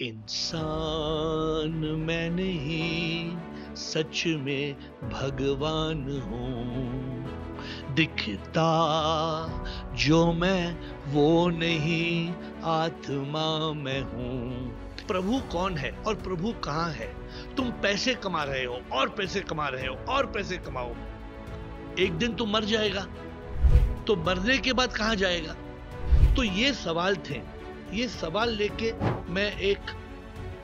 इंसान मैं नहीं, सच में भगवान हूँ। दिखता जो मैं वो नहीं, आत्मा मैं हूँ। प्रभु कौन है और प्रभु कहाँ है? तुम पैसे कमा रहे हो और पैसे कमा रहे हो और पैसे कमाओ, एक दिन तो मर जाएगा, तो मरने के बाद कहाँ जाएगा? तो ये सवाल थे, ये सवाल लेके मैं एक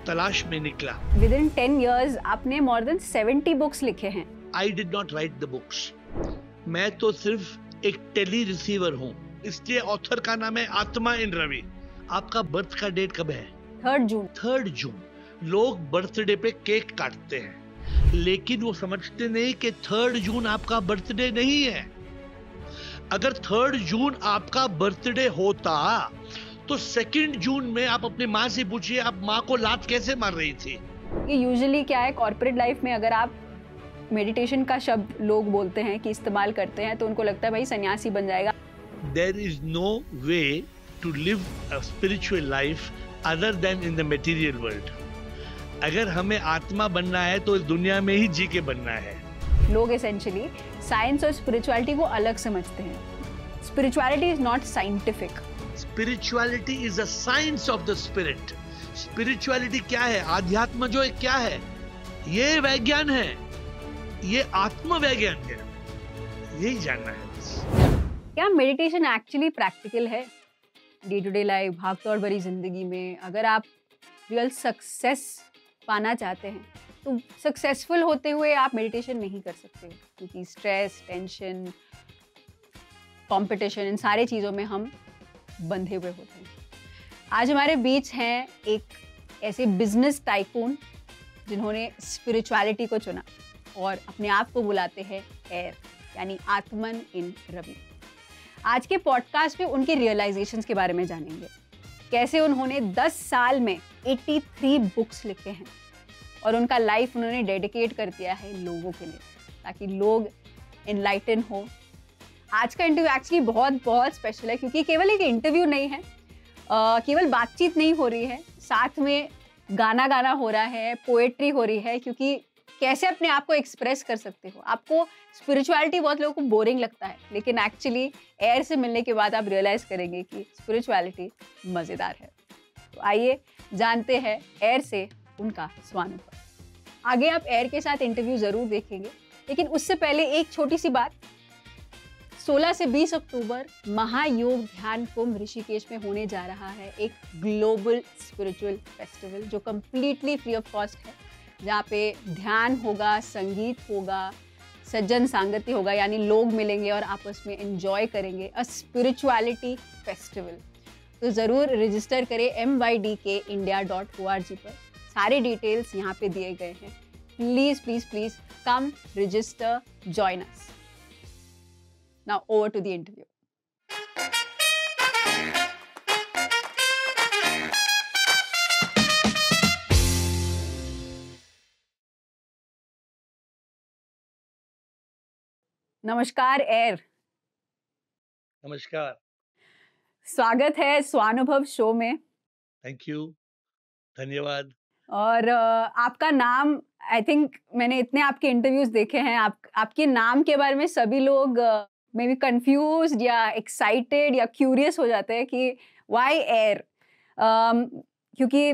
तलाश में निकला। Within 10 years आपने more than 70 बुक्स लिखे हैं। I did not write the books. मैं तो सिर्फ एक टेली रिसीवर हूँ, इसलिए ऑथर का नाम है आत्मा इन रवि। आपका बर्थ का डेट कब है? 3 जून। 3 जून। लोग बर्थडे पे केक काटते हैं, लेकिन वो समझते नहीं कि 3 जून आपका बर्थडे नहीं है। अगर 3 जून आपका बर्थडे होता तो 2 जून में आप अपनी माँ से पूछिए, आप माँ को लात कैसे मार रही थी? ये यूजुअली क्या है, कॉर्पोरेट लाइफ में अगर आप मेडिटेशन का शब्द लोग बोलते हैं कि इस्तेमाल करते हैं तो उनको लगता है भाई सन्यासी बन जाएगा। There is no way to live a spiritual life other than in the material world. अगर हमें आत्मा बनना है तो इस दुनिया में ही जी के बनना है। लोग एसेंशियली साइंस और स्पिरिचुअलिटी को अलग समझते हैं। Spirituality is not scientific. Spirituality is a science of the spirit. Spirituality क्या है? आध्यात्म जो है क्या है? ये वैज्ञान है, ये आत्म वैज्ञान है, यही जानना है। क्या मेडिटेशन एक्चुअली प्रैक्टिकल है डे टू डे लाइफ, भागदौड़ भरी जिंदगी में? अगर आप रियल सक्सेस पाना चाहते हैं तो सक्सेसफुल होते हुए आप मेडिटेशन नहीं कर सकते, क्योंकि स्ट्रेस, टेंशन, कंपटीशन, इन सारे चीज़ों में हम बंधे हुए होते हैं। आज हमारे बीच हैं एक ऐसे बिजनेस टाइकून जिन्होंने स्पिरिचुअलिटी को चुना और अपने आप को बुलाते हैं एयर, यानी आत्मन इन रवि। आज के पॉडकास्ट में उनके रियलाइजेशंस के बारे में जानेंगे, कैसे उन्होंने 10 साल में 83 बुक्स लिखे हैं और उनका लाइफ उन्होंने डेडिकेट कर दिया है लोगों के लिए, ताकि लोग एनलाइटन हो। आज का इंटरव्यू एक्चुअली बहुत बहुत स्पेशल है, क्योंकि केवल एक इंटरव्यू नहीं है, केवल बातचीत नहीं हो रही है, साथ में गाना हो रहा है, पोएट्री हो रही है, क्योंकि कैसे अपने आप को एक्सप्रेस कर सकते हो। आपको स्पिरिचुअलिटी बहुत लोगों को बोरिंग लगता है, लेकिन एक्चुअली एयर से मिलने के बाद आप रियलाइज करेंगे कि स्पिरिचुअलिटी मज़ेदार है। तो आइए जानते हैं एयर से उनका स्वानुभव। आगे आप एयर के साथ इंटरव्यू ज़रूर देखेंगे, लेकिन उससे पहले एक छोटी सी बात। 16 से 20 अक्टूबर महायोग ध्यान कुंभ ऋषिकेश में होने जा रहा है एक ग्लोबल स्पिरिचुअल फेस्टिवल, जो कम्प्लीटली फ्री ऑफ कॉस्ट है, जहाँ पे ध्यान होगा, संगीत होगा, सज्जन सांगत्य होगा, यानी लोग मिलेंगे और आपस में एंजॉय करेंगे। अ स्पिरिचुअलिटी फेस्टिवल। तो ज़रूर रजिस्टर करें mydkindia.org पर, सारे डिटेल्स यहाँ पे दिए गए हैं। Please please please come, register, join us. Now over to the interview. नमस्कार एयर। नमस्कार। स्वागत है स्वानुभव शो में। थैंक यू, धन्यवाद। और आपका नाम, आई थिंक मैंने इतने आपके इंटरव्यूज देखे हैं, आपके नाम के बारे में सभी लोग मे बी कंफ्यूज्ड या एक्साइटेड या क्यूरियस हो जाते हैं कि व्हाई एयर। क्योंकि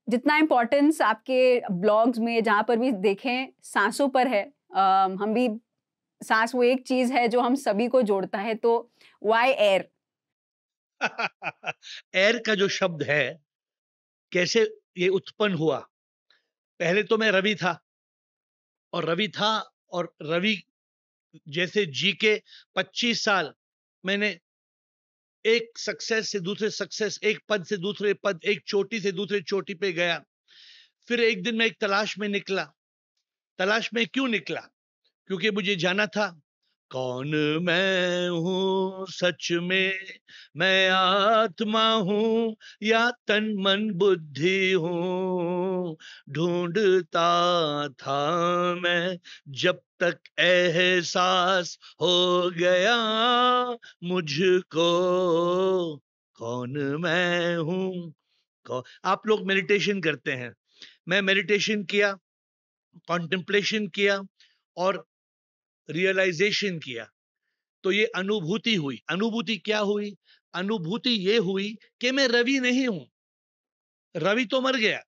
जितना इम्पोर्टेंस आपके ब्लॉग्स में जहाँ पर भी देखें सांसों पर है, हम भी सांस वो एक चीज है जो हम सभी को जोड़ता है, तो व्हाई एयर? एयर का जो शब्द है, कैसे ये उत्पन्न हुआ? पहले तो मैं रवि था, और रवि जैसे जी के 25 साल मैंने एक सक्सेस से दूसरे सक्सेस, एक पद से दूसरे पद, एक चोटी से दूसरे चोटी पे गया। फिर एक दिन मैं एक तलाश में निकला। तलाश में क्यों निकला? क्योंकि मुझे जाना था कौन मैं हूँ सच में, मैं आत्मा हूँ या तन मन बुद्धि हूँ। ढूंढता था मैं जब तक एहसास हो गया मुझको, कौन मैं हूँ आप लोग मेडिटेशन करते हैं, मैं मेडिटेशन किया, कॉन्टेम्पलेशन किया और रियलाइजेशन किया, तो ये अनुभूति हुई। अनुभूति क्या हुई? अनुभूति ये हुई कि मैं रवि नहीं हूं। रवि तो मर गया,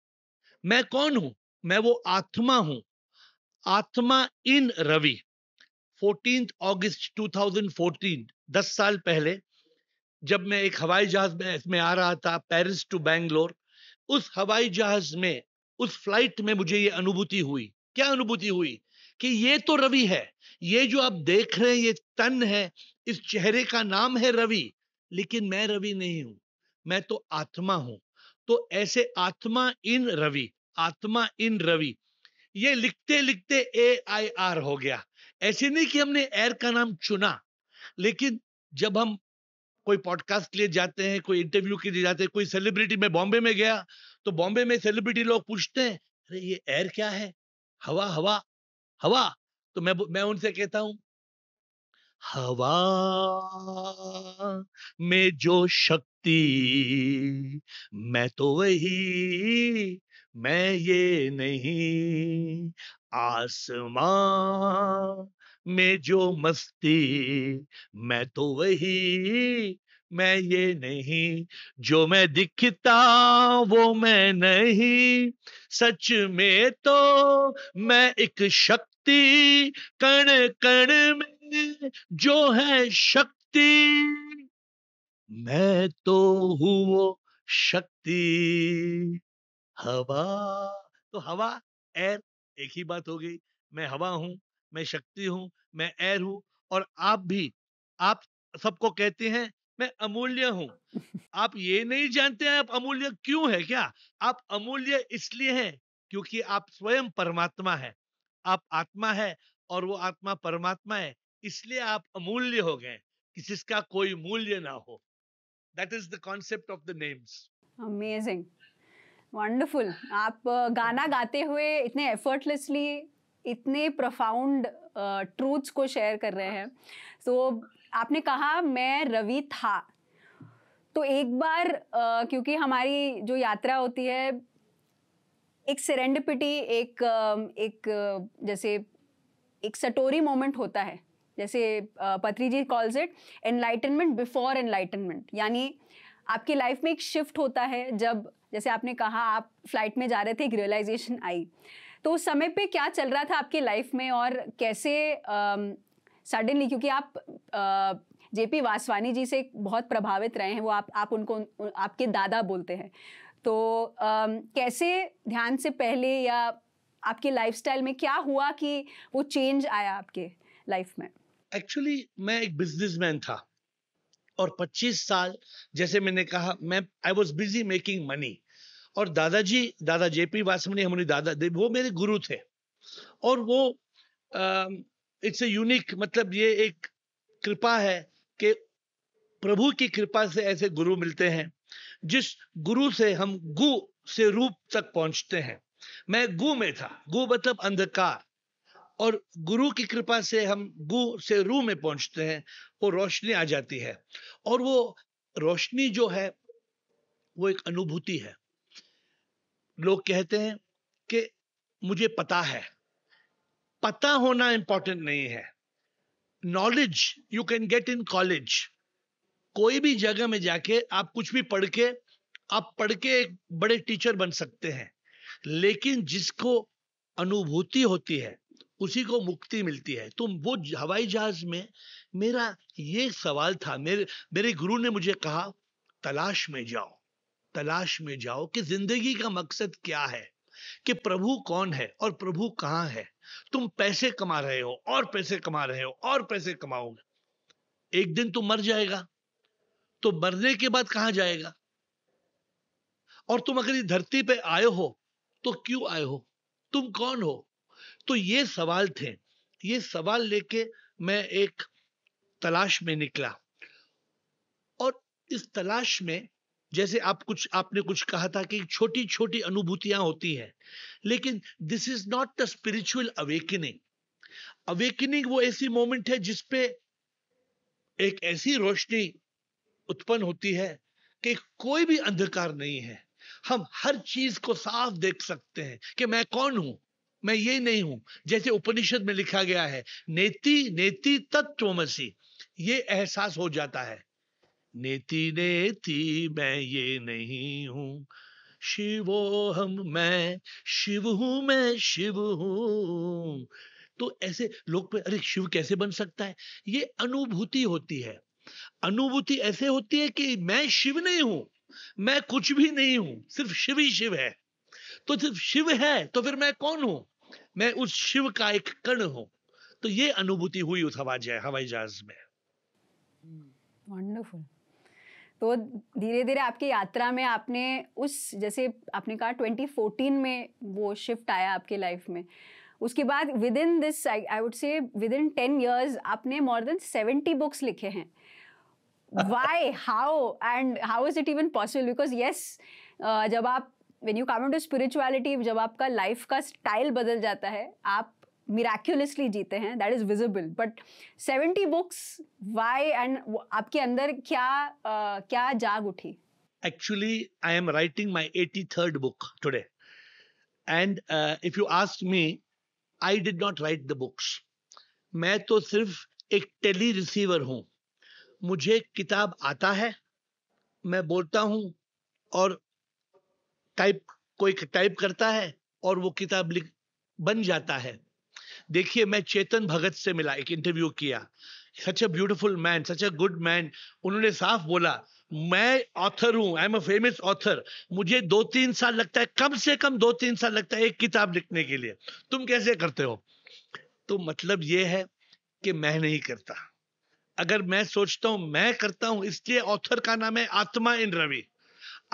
मैं कौन हूं? मैं वो आत्मा हूं, आत्मा इन रवि। 14 अगस्त 2014, 10 साल पहले, जब मैं एक हवाई जहाज में इसमें आ रहा था पेरिस टू बैंगलोर, उस हवाई जहाज में, उस फ्लाइट में मुझे ये अनुभूति हुई। क्या अनुभूति हुई? कि ये तो रवि है, ये जो आप देख रहे हैं ये तन है, इस चेहरे का नाम है रवि, लेकिन मैं रवि नहीं हूं, मैं तो आत्मा हूं। तो ऐसे आत्मा इन रवि, आत्मा इन रवि, ये लिखते लिखते AIR हो गया। ऐसे नहीं कि हमने एयर का नाम चुना, लेकिन जब हम कोई पॉडकास्ट के लिए जाते हैं, कोई इंटरव्यू के लिए जाते हैं, कोई सेलिब्रिटी, में बॉम्बे में गया तो बॉम्बे में सेलिब्रिटी लोग पूछते हैं, अरे ये एयर क्या है? हवा, हवा, हवा। तो मैं उनसे कहता हूं, हवा में जो शक्ति, मैं तो वही, मैं ये नहीं। आसमां में जो मस्ती, मैं तो वही, मैं ये नहीं। जो मैं दिखता वो मैं नहीं, सच में तो मैं एक शक्ति, कण कण में जो है शक्ति, मैं तो हूँ वो शक्ति। हवा, तो हवा, एयर, एक ही बात हो गई। मैं हवा हूं, मैं शक्ति हूं, मैं एयर हूं। और आप भी, आप सबको कहते हैं मैं अमूल्य हूं। आप ये नहीं जानते हैं आप अमूल्य क्यों है क्या? आप अमूल्य इसलिए हैं क्योंकि आप स्वयं परमात्मा है। आप आत्मा है और वो आत्मा परमात्मा है, इसलिए आप अमूल्य हो गए कि जिसका कोई मूल्य ना हो। That is the concept of the names. Amazing, wonderful. आप गाना गाते हुए इतने एफर्टलेसली इतने प्रोफाउंड ट्रूथ्स को शेयर कर रहे हैं। तो आपने कहा मैं रवि था, तो एक बार क्योंकि हमारी जो यात्रा होती है, एक सेरेंडिपिटी, जैसे एक सटोरी मोमेंट होता है, जैसे Patri ji calls it enlightenment before enlightenment, यानी आपकी लाइफ में एक शिफ्ट होता है। जब जैसे आपने कहा आप फ्लाइट में जा रहे थे, एक रियलाइजेशन आई, तो उस समय पे क्या चल रहा था आपकी लाइफ में और कैसे सडनली, क्योंकि आप जेपी वासवानी जी से बहुत प्रभावित रहे हैं, वो आप उनको आपके दादा बोलते हैं, तो कैसे ध्यान से पहले या आपके लाइफस्टाइल में क्या हुआ कि वो चेंज आया आपके लाइफ में? एक्चुअली मैं एक बिजनेसमैन था और 25 साल, जैसे मैंने कहा, मैं I was busy making money. और दादाजी, दादा जेपी वासवानी हमारे दादा, वो मेरे गुरु थे। और वो इट्स ए यूनिक, मतलब ये एक कृपा है कि प्रभु की कृपा से ऐसे गुरु मिलते हैं जिस गुरु से हम गु से रूप तक पहुंचते हैं। मैं गु में था, गु मतलब अंधकार, और गुरु की कृपा से हम गु से रू में पहुंचते हैं, वो रोशनी आ जाती है। और वो रोशनी जो है वो एक अनुभूति है। लोग कहते हैं कि मुझे पता है, पता होना इंपॉर्टेंट नहीं है। Knowledge you can get in college, कोई भी जगह में जाके आप कुछ भी पढ़ के, आप पढ़ के एक बड़े टीचर बन सकते हैं, लेकिन जिसको अनुभूति होती है उसी को मुक्ति मिलती है। तो वो हवाई जहाज में मेरा ये सवाल था, मेरे गुरु ने मुझे कहा, तलाश में जाओ, तलाश में जाओ कि जिंदगी का मकसद क्या है, कि प्रभु कौन है और प्रभु कहां है। तुम पैसे कमा रहे हो और पैसे कमा रहे हो और पैसे कमाओगे, एक दिन तुम मर जाएगा, तो मरने के बाद कहां जाएगा? और तुम अगर इस धरती पे आए हो तो क्यों आए हो, तुम कौन हो? तो ये सवाल थे। ये सवाल लेके मैं एक तलाश में निकला। और इस तलाश में, जैसे आपने कुछ कहा था कि छोटी छोटी अनुभूतियां होती हैं, लेकिन this is not the spiritual awakening. Awakening वो ऐसी मोमेंट है जिसपे एक ऐसी रोशनी उत्पन्न होती है कि कोई भी अंधकार नहीं है। हम हर चीज को साफ देख सकते हैं कि मैं कौन हूं, मैं ये नहीं हूं। जैसे उपनिषद में लिखा गया है, नेति नेति तत्त्वमसि, ये एहसास हो जाता है। नेति नेति मैं ये नहीं हूं, शिवोहम मैं शिव हूं, मैं शिव हूं। तो ऐसे लोग पे, अरे शिव कैसे बन सकता है? ये अनुभूति होती है। अनुभूति ऐसे होती है कि मैं शिव नहीं हूं, मैं कुछ भी नहीं हूं, सिर्फ शिव ही शिव है। तो सिर्फ शिव है तो फिर मैं कौन हूं? मैं उस शिव का एक कण हूं। तो ये अनुभूति हुई उस हवाई जहाज में। वंडरफुल। तो धीरे धीरे आपकी यात्रा में आपने उस, जैसे आपने कहा 2014 में वो शिफ्ट आया आपके लाइफ में, उसके बाद with in this I would say with in 10 years आपने मोर देन 70 बुक्स लिखे हैं। Why, how, and how is it even possible? Because yes, जब आप when you come into spirituality, जब आपका लाइफ का स्टाइल बदल जाता है, आप miraculously जीते हैं, that is visible. But 70 books, why, and आपके अंदर क्या जाग उठी? Actually, I am writing my 83rd book today. And if you ask me, I did not write the books. मैं तो सिर्फ एक टेली रिसीवर हूं। मुझे किताब आता है, मैं बोलता हूं, और कोई टाइप करता है और वो किताब बन जाता है। देखिए, मैं चेतन भगत से मिला, एक इंटरव्यू किया। Such a beautiful man, such a good man. उन्होंने साफ बोला, मैं ऑथर हूं, I am a famous author, मुझे 2-3 साल लगता है, कम से कम 2-3 साल लगता है एक किताब लिखने के लिए। तुम कैसे करते हो? तो मतलब ये है कि मैं नहीं करता। अगर मैं सोचता हूं मैं करता हूं, इसलिए ऑथर का नाम है Atma in Ravi.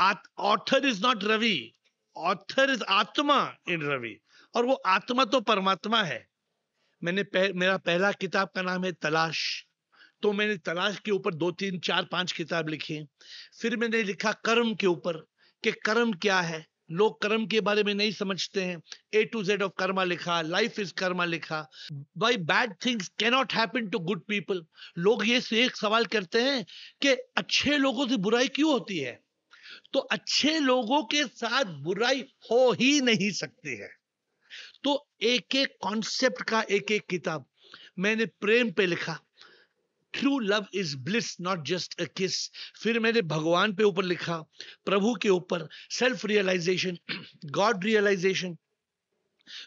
Author is not Ravi, author is Atma in Ravi. और वो आत्मा तो परमात्मा है। मेरा पहला किताब का नाम है तलाश। तो मैंने तलाश के ऊपर 2-3-4-5 किताब लिखी। फिर मैंने लिखा कर्म के ऊपर, कि कर्म क्या है। लोग कर्म के बारे में नहीं समझते हैं। A to Z of Karma लिखा, लाइफ इज कर्मा लिखा। Why bad things cannot happen to good people। लोग ये एक सवाल करते हैं कि अच्छे लोगों से बुराई क्यों होती है? तो अच्छे लोगों के साथ बुराई हो ही नहीं सकती है। तो एक एक कॉन्सेप्ट का एक एक किताब मैंने प्रेम पे लिखा, true love is bliss not just a किस। फिर मैंने भगवान पे ऊपर लिखा, प्रभु के ऊपर, सेल्फ रियलाइजेशन, गॉड रियलाइजेशन।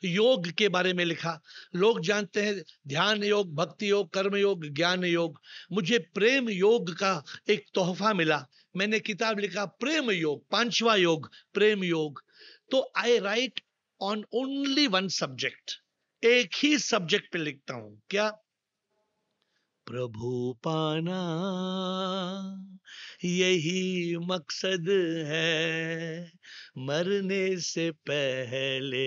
योग के बारे में लिखा। लोग जानते हैं ध्यान योग, भक्ति योग, कर्म योग, ज्ञान योग। मुझे प्रेम योग का एक तोहफा मिला। मैंने किताब लिखा प्रेम योग, 5वां योग, प्रेम योग। तो I write on only one subject, एक ही सब्जेक्ट पे लिखता हूं। क्या? प्रभु पाना यही मकसद है, मरने से पहले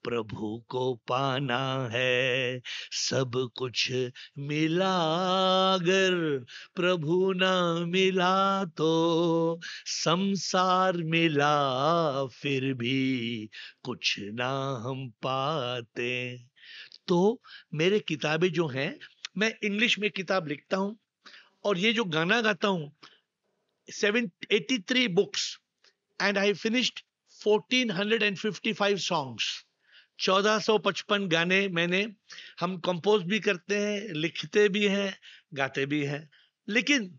प्रभु को पाना है। सब कुछ मिला अगर प्रभु ना मिला तो संसार मिला, फिर भी कुछ ना हम पाते। तो मेरे किताबें जो हैं, मैं इंग्लिश में किताब लिखता हूं, और ये जो गाना गाता हूं, 83 books and I finished 1455 songs. 1455 गाने हम कंपोज भी करते हैं, लिखते भी हैं, गाते भी हैं। लेकिन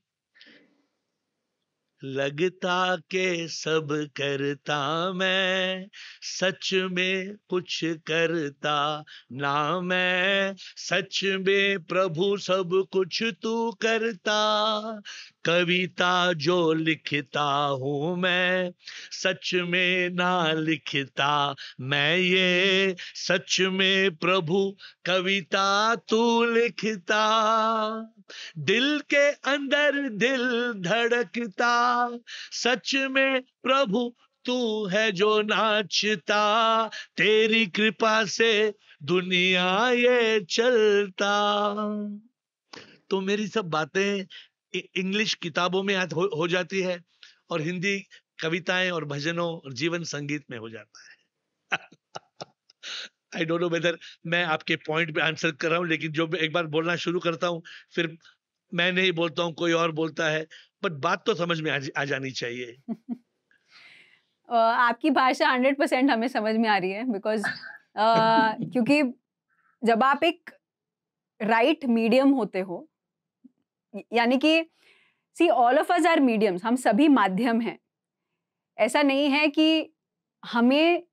लगता के सब करता मैं, सच में कुछ करता ना मैं। सच में प्रभु सब कुछ तू करता, कविता जो लिखता हूं मैं, सच में ना लिखता मैं ये। सच में प्रभु कविता तू लिखता, दिल के अंदर दिल धड़कता, सच में प्रभु तू है जो नाचता, तेरी कृपा से दुनिया ये चलता। तो मेरी सब बातें इंग्लिश किताबों में हो जाती है, और हिंदी कविताएं और भजनों और जीवन संगीत में हो जाता है। आई डोंट नो वेदर मैं आपके पॉइंट पे आंसर कर रहा हूं, लेकिन जो एक बार बोलना शुरू करता हूं, फिर मैं नहीं बोलता हूं, कोई और बोलता है, बट बात तो समझ में आ जानी चाहिए। आपकी भाषा 100% हमें समझ में आ रही है, बिकॉज क्योंकि जब आप एक राइट मीडियम होते हो, यानी कि see all of us are mediums, हम सभी माध्यम हैं। ऐसा नहीं है कि हमें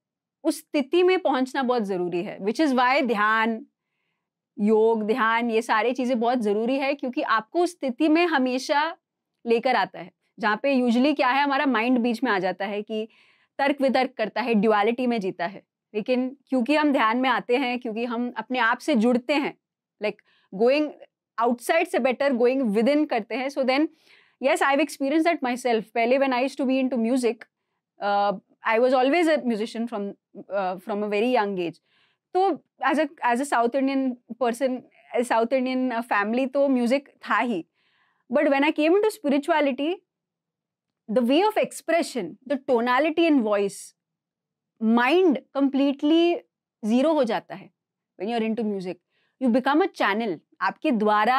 उस स्थिति में पहुंचना बहुत जरूरी है, विच इज वाई ध्यान, योग, ध्यान, ये सारी चीजें बहुत जरूरी है, क्योंकि आपको उस स्थिति में हमेशा लेकर आता है, जहाँ पे यूजुअली क्या है, हमारा माइंड बीच में आ जाता है कि तर्क वितर्क करता है, ड्युअलिटी में जीता है। लेकिन क्योंकि हम ध्यान में आते हैं, क्योंकि हम अपने आप से जुड़ते हैं, लाइक गोइंग आउटसाइड से बेटर गोइंग विद इन करते हैं। So then yes, I've experienced that myself. Pehle, when I used to be into music, I was always a musician from a very young age. So as a South Indian person, a South Indian family, तो music था ही. But when I came into spirituality, the way of expression, the tonality in voice, mind completely zero हो जाता है. When you're into music, you become a channel. आपके द्वारा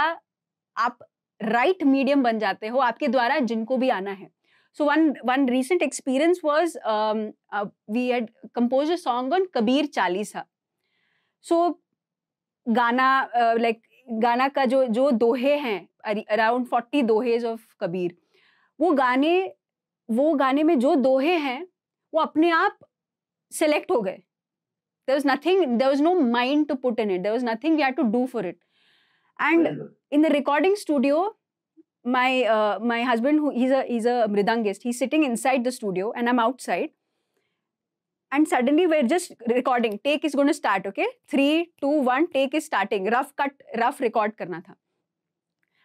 आप right medium बन जाते हो, आपके द्वारा जिनको भी आना है। So one recent experience was, we had compose a song on Kabir Chalisa. So गाना लाइक गाना का जो दोहे हैं, अराउंड 40 दोहेज ऑफ कबीर, वो गाने में जो दोहे हैं वो अपने आप सेलेक्ट हो गए। there was no mind to put in it, there was nothing we had to do for it. And in the recording studio, my husband, who he's a mridangist, he's sitting inside the studio and I'm outside, and suddenly we're just recording, take is going to start, okay, 3 2 1, take is starting, rough record karna tha.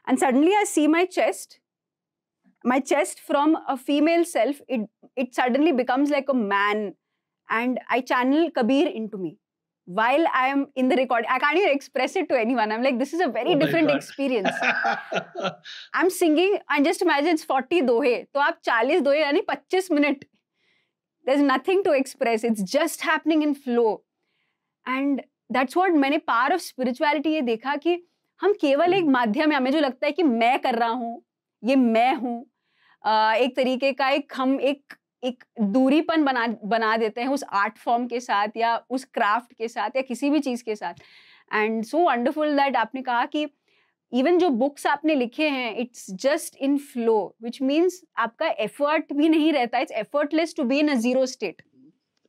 And suddenly I see my chest from a female self, it suddenly becomes like a man, and I channel Kabir into me while I am in the record. I can't even express it to anyone. I'm like, this is a very different experience. I'm singing, and just imagine it's 40 dohe. तो आप 40 दोहे यानी 25 minute. There's nothing to express. It's just happening in flow. And that's what मैंने power of spirituality ये देखा कि हम केवल एक माध्यम है. हमें जो लगता है कि मैं कर रहा हूँ, ये मैं हूँ, एक तरीके का हम एक दूरीपन बना देते हैं उस आर्ट फॉर्म के साथ या उस क्राफ्ट के साथ या किसी भी चीज के साथ. एंड सो वंडरफुल दैट आपने कहा कि इवन जो बुक्स आपने लिखे हैं, it's just in flow, which means आपका एफर्ट भी नहीं रहता. It's effortless to be in a zero state.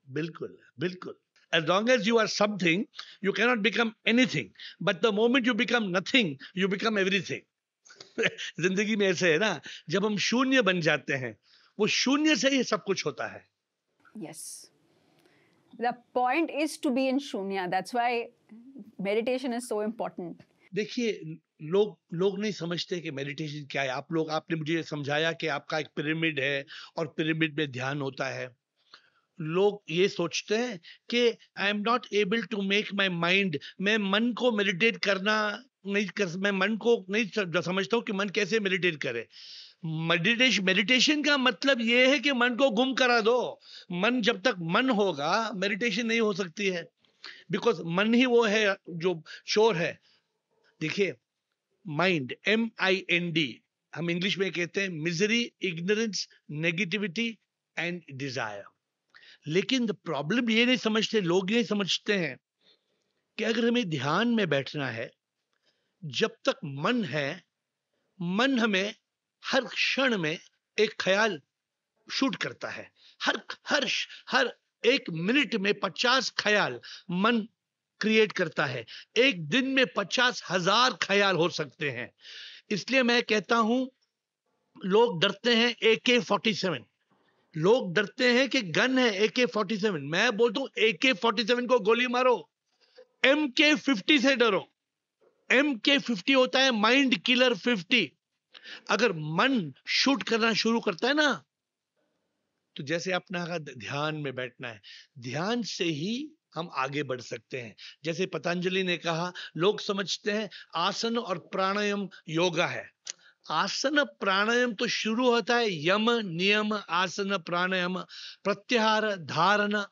बिल्कुल बिल्कुल. As long as you are something, you cannot become anything. But the moment you become nothing, you become everything. जिंदगी में ऐसे है ना, जब हम शून्य बन जाते हैं, वो शून्य से ही सब कुछ होता है. Yes. The point is to be in शून्य. That's why meditation is so important. देखिए, लोग नहीं समझते कि मेडिटेशन क्या है. आपने मुझे समझाया कि आपका एक पिरामिड है और पिरामिड में ध्यान होता है. लोग ये सोचते हैं कि I am not able to make my mind, मैं मन को मेडिटेट करना नहीं कर, मैं मन को नहीं समझता हूँ कि मन कैसे मेडिटेट करे. मेडिटेशन का मतलब ये है कि मन को गुम करा दो. मन जब तक मन होगा, मेडिटेशन नहीं हो सकती है, बिकॉज मन ही वो है जो शोर है. देखिए, माइंड, MIND, हम इंग्लिश में कहते हैं misery, ignorance, negativity and desire. लेकिन प्रॉब्लम ये नहीं समझते, लोग ये समझते हैं कि अगर हमें ध्यान में बैठना है, जब तक मन है, मन हमें हर क्षण में एक ख्याल शूट करता है. हर एक मिनट में 50 ख्याल मन क्रिएट करता है. एक दिन में 50,000 ख्याल हो सकते हैं. इसलिए मैं कहता हूं, लोग डरते हैं AK-47, लोग डरते हैं कि गन है AK-47. मैं बोलता हूं AK-47 को गोली मारो, MK-50 से डरो. MK-50 होता है माइंड किलर 50. अगर मन शूट करना शुरू करता है ना, तो जैसे अपना ध्यान में बैठना है, ध्यान से ही हम आगे बढ़ सकते हैं. जैसे पतंजलि ने कहा, लोग समझते हैं आसन और प्राणायाम योगा है. आसन प्राणायाम तो शुरू होता है यम नियम, आसन प्राणायाम, प्रत्याहार, धारण,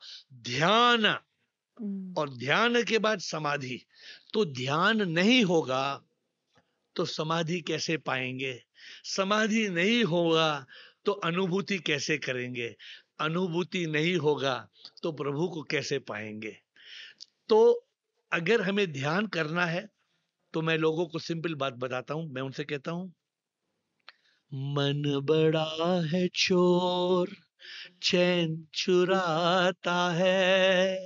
ध्यान, और ध्यान के बाद समाधि. तो ध्यान नहीं होगा तो समाधि कैसे पाएंगे? समाधि नहीं होगा तो अनुभूति कैसे करेंगे? अनुभूति नहीं होगा तो प्रभु को कैसे पाएंगे? तो अगर हमें ध्यान करना है तो मैं लोगों को सिंपल बात बताता हूं, मैं उनसे कहता हूं, मन बड़ा है चोर, चैन चुराता है,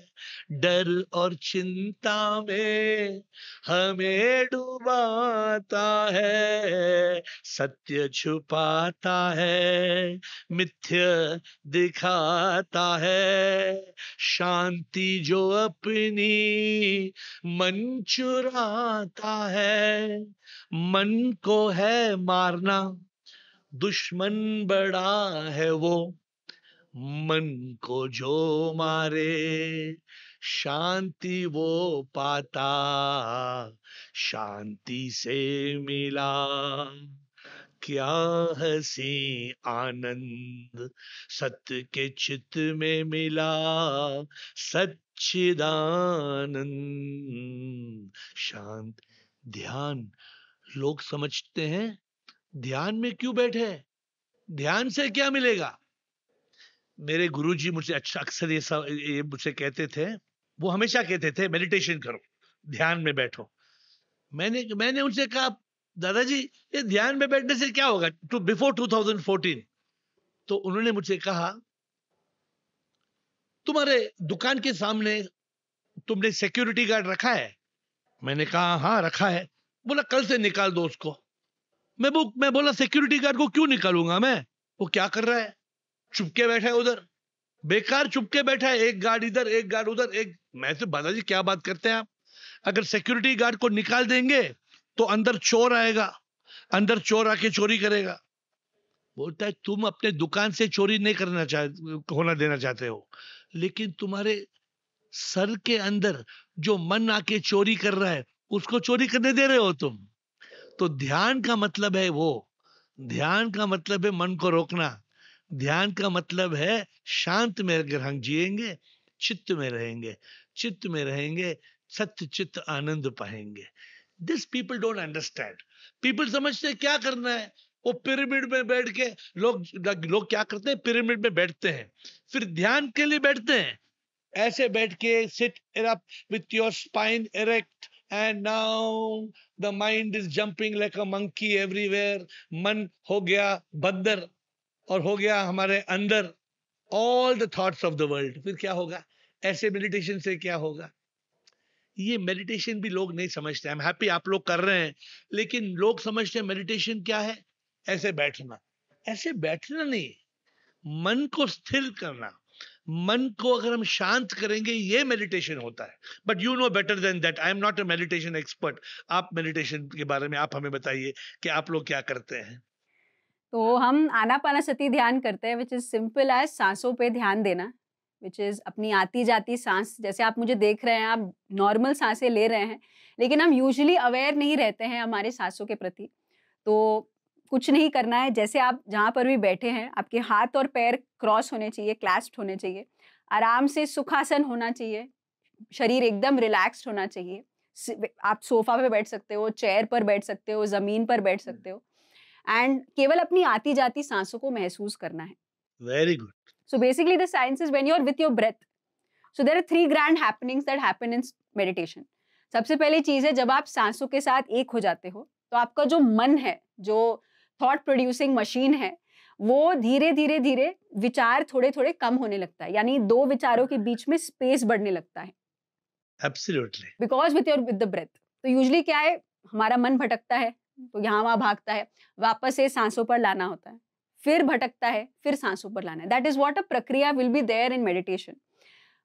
डर और चिंता में हमें डुबाता है, सत्य छुपाता है, मिथ्य दिखाता है, शांति जो अपनी मन चुराता है, मन को है मारना, दुश्मन बड़ा है वो, मन को जो मारे शांति वो पाता, शांति से मिला क्या हसी आनंद, सत्य के चित्त में मिला सच्चिदानंद। शांत ध्यान, लोग समझते हैं ध्यान में क्यों बैठे, ध्यान से क्या मिलेगा? मेरे गुरुजी मुझसे अक्सर ये मुझसे कहते थे, वो हमेशा कहते थे मेडिटेशन करो, ध्यान में बैठो। मैंने उनसे कहा, दादाजी ये ध्यान में बैठने से क्या होगा? बिफोर 2014 तो उन्होंने मुझसे कहा, तुम्हारे दुकान के सामने तुमने सिक्योरिटी गार्ड रखा है? मैंने कहा हाँ रखा है। बोला कल से निकाल दो उसको। मैं बोला सिक्योरिटी गार्ड को क्यों निकालूंगा मैं, वो क्या कर रहा है? चुपके बैठा है उधर, बेकार चुपके बैठा है, एक गार्ड इधर एक गार्ड उधर। एक मैं तो, दादाजी क्या बात करते हैं आप? अगर सिक्योरिटी गार्ड को निकाल देंगे तो अंदर चोर आएगा, अंदर चोर आके चोरी करेगा। बोलता है तुम अपने दुकान से चोरी नहीं होना देना चाहते हो, लेकिन तुम्हारे सर के अंदर जो मन आके चोरी कर रहा है उसको चोरी करने दे रहे हो तुम। तो ध्यान का मतलब है वो, ध्यान का मतलब है मन को रोकना, ध्यान का मतलब है शांत में अगर हम जिएंगे, चित्त में रहेंगे, चित्त में रहेंगे, सत्य चित्त आनंद पाएंगे। This people don't understand. People समझते हैं क्या करना है, वो पिरामिड में बैठ के लोग क्या करते हैं, पिरामिड में बैठते हैं, फिर ध्यान के लिए बैठते हैं, ऐसे बैठ के sit up with your spine erect and now the mind is jumping like a monkey everywhere। मन हो गया बंदर और हो गया हमारे अंदर all the thoughts of the world। फिर क्या होगा? ऐसे मेडिटेशन से क्या होगा? ये मेडिटेशन भी लोग नहीं समझते। आई एम हैप्पी आप लोग कर रहे हैं, लेकिन लोग समझते हैं मेडिटेशन क्या है, ऐसे बैठना। ऐसे बैठना नहीं, मन को स्थिर करना, मन को अगर हम शांत करेंगे ये मेडिटेशन होता है। But you know better than that, I am not a meditation expert. आप मेडिटेशन के बारे में आप हमें बताइए कि आप लोग क्या करते हैं। तो हम आनापानसति ध्यान करते हैं, विच इज सिंपल एज सांसों पे ध्यान देना, विच इज अपनी आती जाती सांस। जैसे आप मुझे देख रहे हैं, आप नॉर्मल सांसें ले रहे हैं, लेकिन हम यूजुअली अवेयर नहीं रहते हैं हमारे सांसों के प्रति। तो कुछ नहीं करना है, जैसे आप जहाँ पर भी बैठे हैं आपके हाथ और पैर क्रॉस होने चाहिए, क्लैस्प्ड होने चाहिए, आराम से सुखासन होना चाहिए, शरीर एकदम रिलैक्स्ड होना चाहिए। आप सोफा पे बैठ सकते हो, चेयर पर बैठ सकते हो, जमीन पर बैठ सकते हो, एंड केवल अपनी आती जाती सांसों को महसूस करना है। Very good. So basically the science is when you're with your breath. So there are 3 grand happenings that happen in meditation. सबसे पहली चीज है, जब आप सांसों के साथ एक हो जाते हो तो आपका जो मन है, जो थॉट प्रोड्यूसिंग मशीन है, वो धीरे धीरे धीरे विचार थोड़े थोड़े कम होने लगता है, यानी 2 विचारों के बीच में स्पेस बढ़ने लगता है। Absolutely. Because with the breath. तो यूजुअली क्या है, हमारा मन भटकता है तो यहाँ वहाँ भागता है, वापस से सांसों पर लाना होता है, फिर भटकता है, फिर सांसों पर लाना है। दैट इज व्हाट अ प्रक्रिया will be there in meditation.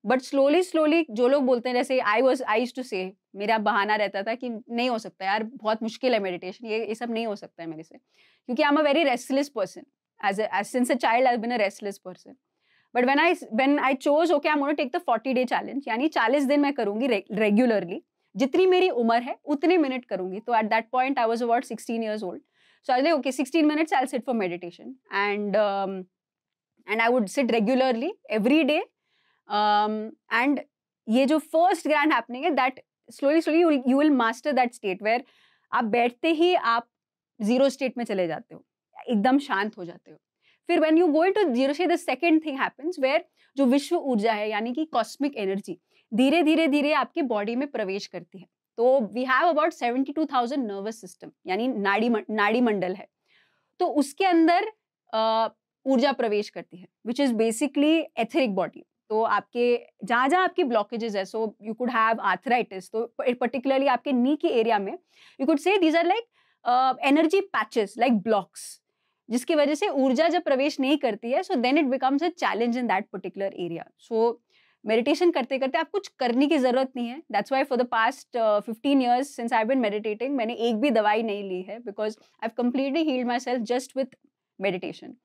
But slowly जो लोग बोलते हैं, जैसे आई यूज्ड टू से, मेरा बहाना रहता था कि नहीं हो सकता यार, बहुत मुश्किल है मेडिटेशन, ये सब नहीं हो सकता है मेरे से, क्योंकि I am a very restless person. As since a child I have been a restless person. But when I chose okay I am gonna take the 40-day challenge, यानी 40 दिन मैं करूंगी रेगुलरली, जितनी मेरी उम्र है उतने मिनट करूंगी। तो at that point I was about 16 years old. So I was like, okay, 16 minutes I'll sit for meditation, and I would sit regularly every day. And ये जो first grand happening है, that slowly you will master that state where आप बैठते ही आप zero state में चले जाते हो, एकदम शांत हो जाते हो। फिर when you go into zero से the second thing happens where जो विश्व ऊर्जा है यानी कि कॉस्मिक एनर्जी धीरे धीरे धीरे आपकी बॉडी में प्रवेश करती है। तो we have about 72,000 nervous system यानी नाड़ी मंडल है। तो उसके अंदर ऊर्जा प्रवेश करती है which is basically etheric body. तो आपके जहाँ जहाँ आपकी ब्लॉकेजेस है, so you could have arthritis, तो पर्टिकुलरली आपके नी के एरिया में you could say these are like energy patches like blocks, जिसकी वजह से ऊर्जा जब प्रवेश नहीं करती है, so then it becomes a challenge in that particular area. So meditation करते करते आप कुछ करने की जरूरत नहीं है। That's Y for the past 15 years since I been meditating मैंने एक भी दवाई नहीं ली है, because I have completely healed my self just with meditation.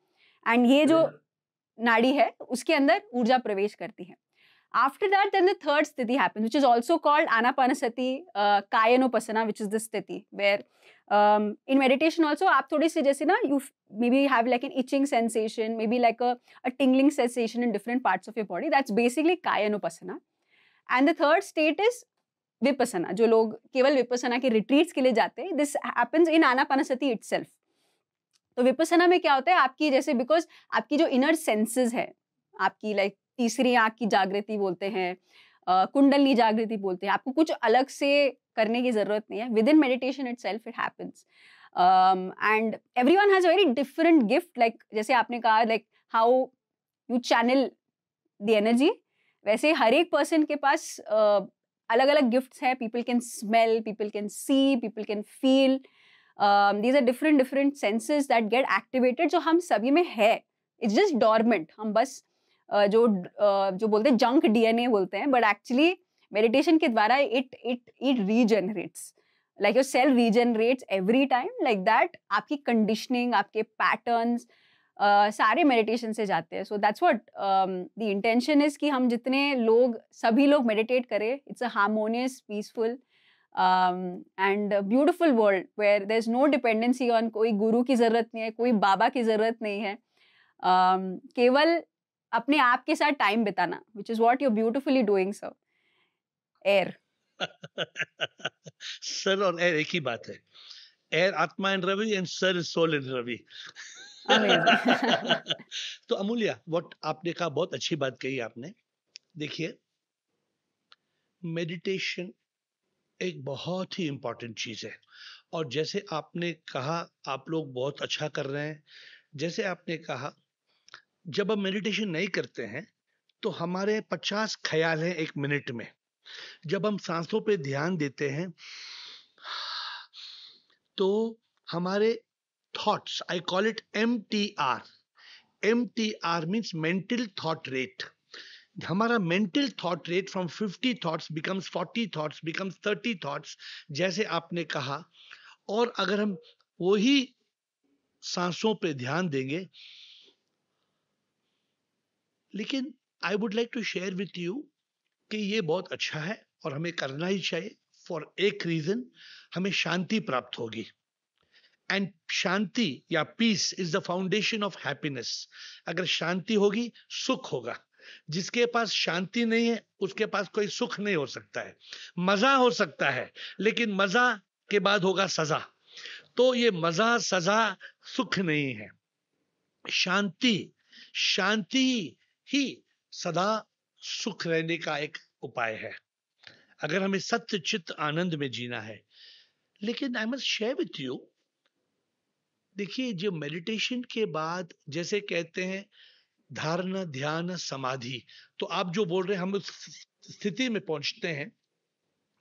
And ये जो नाड़ी है उसके अंदर ऊर्जा प्रवेश करती है। After that, then the third sthiti happens, which is also called anapanasati kayanopasana, which is the sthiti where in meditation also आप थोड़ी सी जैसे ना you maybe have like an itching sensation, maybe like a tingling sensation in different parts of your body. That's basically kayanopasana. And the third state is vipassana. जो लोग केवल vipassana के retreats के लिए जाते हैं, this happens in anapanasati itself. तो विपස්සना में क्या होता है, आपकी जैसे बिकॉज आपकी जो इनर सेंसेस है, आपकी लाइक तीसरी आंख की जागृति बोलते हैं, कुंडलनी जागृति बोलते हैं, आपको कुछ अलग से करने की जरूरत नहीं है। With in meditation itself it happens. And everyone has a very different gift, like जैसे आपने कहा like how you channel the energy, वैसे हर एक पर्सन के पास अलग अलग गिफ्ट्स है। People can smell, people can see, people can feel, these are different senses that get activated जो हम सभी में है। It's just dormant. हम बस जो बोलते हैं जंक DNA बोलते हैं, but actually meditation के द्वारा it regenerates, like your cell regenerates every time like that। आपकी conditioning, आपके patterns सारे meditation से जाते हैं। So that's what the intention is कि हम जितने लोग सभी लोग meditate करें। It's a harmonious, peaceful and a beautiful world where there's no dependency on कोई गुरु की जरूरत नहीं है, कोई बाबा की जरूरत नहीं है, केवल अपने आप के साथ टाइम बिताना, which is what you're beautifully doing, sir. Air. Sir और एयर एक ही बात है। Air atma in Ravi and sir is soul in Ravi. Amazing. तो अमूल्या, व्हाट आपने कहा बहुत अच्छी बात कही आपने। देखिए, मेडिटेशन एक बहुत ही इंपॉर्टेंट चीज है, और जैसे आपने कहा आप लोग बहुत अच्छा कर रहे हैं। जैसे आपने कहा जब हम मेडिटेशन नहीं करते हैं तो हमारे 50 ख्याल हैं एक मिनट में। जब हम सांसों पे ध्यान देते हैं तो हमारे thoughts, I call it MTR, MTR means mental thought rate. हमारा mental thought rate from 50 thoughts becomes 40 thoughts becomes 30 thoughts, जैसे आपने कहा। और अगर हम वही सांसों पे ध्यान देंगे, लेकिन I would like to share with you कि ये बहुत अच्छा है और हमें करना ही चाहिए। फॉर एक रीजन, हमें शांति प्राप्त होगी, एंड शांति या peace is the foundation of happiness. अगर शांति होगी सुख होगा। जिसके पास शांति नहीं है उसके पास कोई सुख नहीं हो सकता है। मजा हो सकता है लेकिन मजा के बाद होगा सजा, तो ये मजा सजा सुख नहीं है। शांति, शांति ही सदा सुख रहने का एक उपाय है, अगर हमें सत्य चित्त आनंद में जीना है। लेकिन I must share with you, देखिए जो मेडिटेशन के बाद जैसे कहते हैं धारणा, ध्यान, समाधि, तो आप जो बोल रहे हैं हम उस स्थिति में पहुंचते हैं।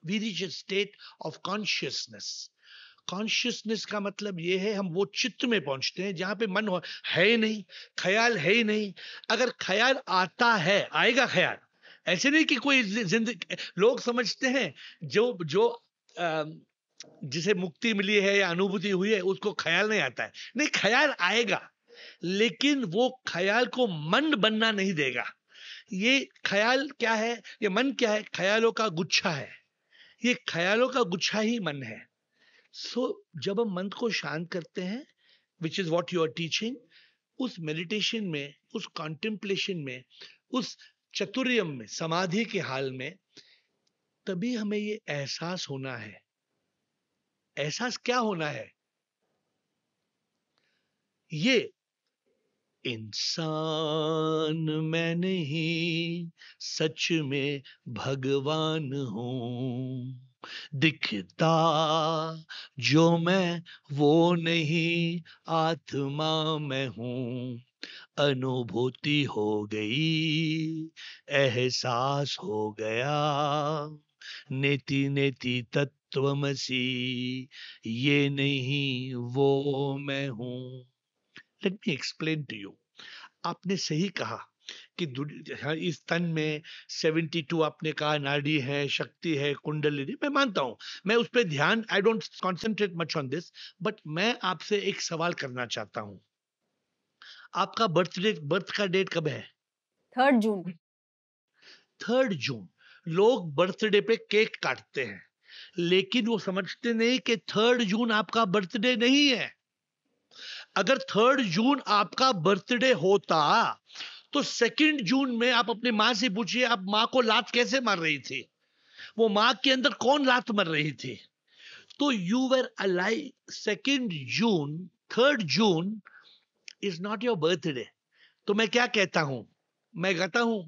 We reach a state of consciousness. Consciousness का मतलब ये है हम वो चित्त में पहुंचते हैं जहां पे मन है ही नहीं, ख्याल है ही नहीं। अगर ख्याल आता है, आएगा ख्याल, ऐसे नहीं कि कोई जिंदगी, लोग समझते हैं जो जो जिसे मुक्ति मिली है या अनुभूति हुई है उसको ख्याल नहीं आता है। नहीं, ख्याल आएगा, लेकिन वो ख्याल को मन बनना नहीं देगा। ये ख्याल क्या है, ये मन क्या है? ख्यालों का गुच्छा है। ये ख्यालों का गुच्छा ही मन है। सो जब हम मन को शांत करते हैं, which is what you are teaching, उस मेडिटेशन में, उस कॉन्टेम्पलेशन में, उस चतुर्यम में, समाधि के हाल में, तभी हमें ये एहसास होना है। एहसास क्या होना है? ये इंसान मैं नहीं, सच में भगवान हूँ। दिखता जो मैं वो नहीं, आत्मा मैं हूँ। अनुभूति हो गई, एहसास हो गया, नेति नेति तत्वमसि, ये नहीं वो मैं हूँ। Let me explain to you. आपने सही कहा कि हाँ, इस तन में 72 आपने कहा नाड़ी है, शक्ति है, कुंडलिनी, मैं मानता हूं, मैं उस पर ध्यान, I don't concentrate much on this, but मैं आपसे एक सवाल करना चाहता हूं। आपका बर्थ का डेट कब है? 3 जून। 3 जून। लोग बर्थडे पे केक काटते हैं, लेकिन वो समझते नहीं कि 3 जून आपका बर्थडे नहीं है। अगर 3 जून आपका बर्थडे होता तो 2 जून में आप अपनी माँ से पूछिए, आप माँ को लात कैसे मार रही थी, वो माँ के अंदर कौन लात मार रही थी? तो you were alive 2 June, 3 June is not your birthday. तो मैं क्या कहता हूं? मैं कहता हूं,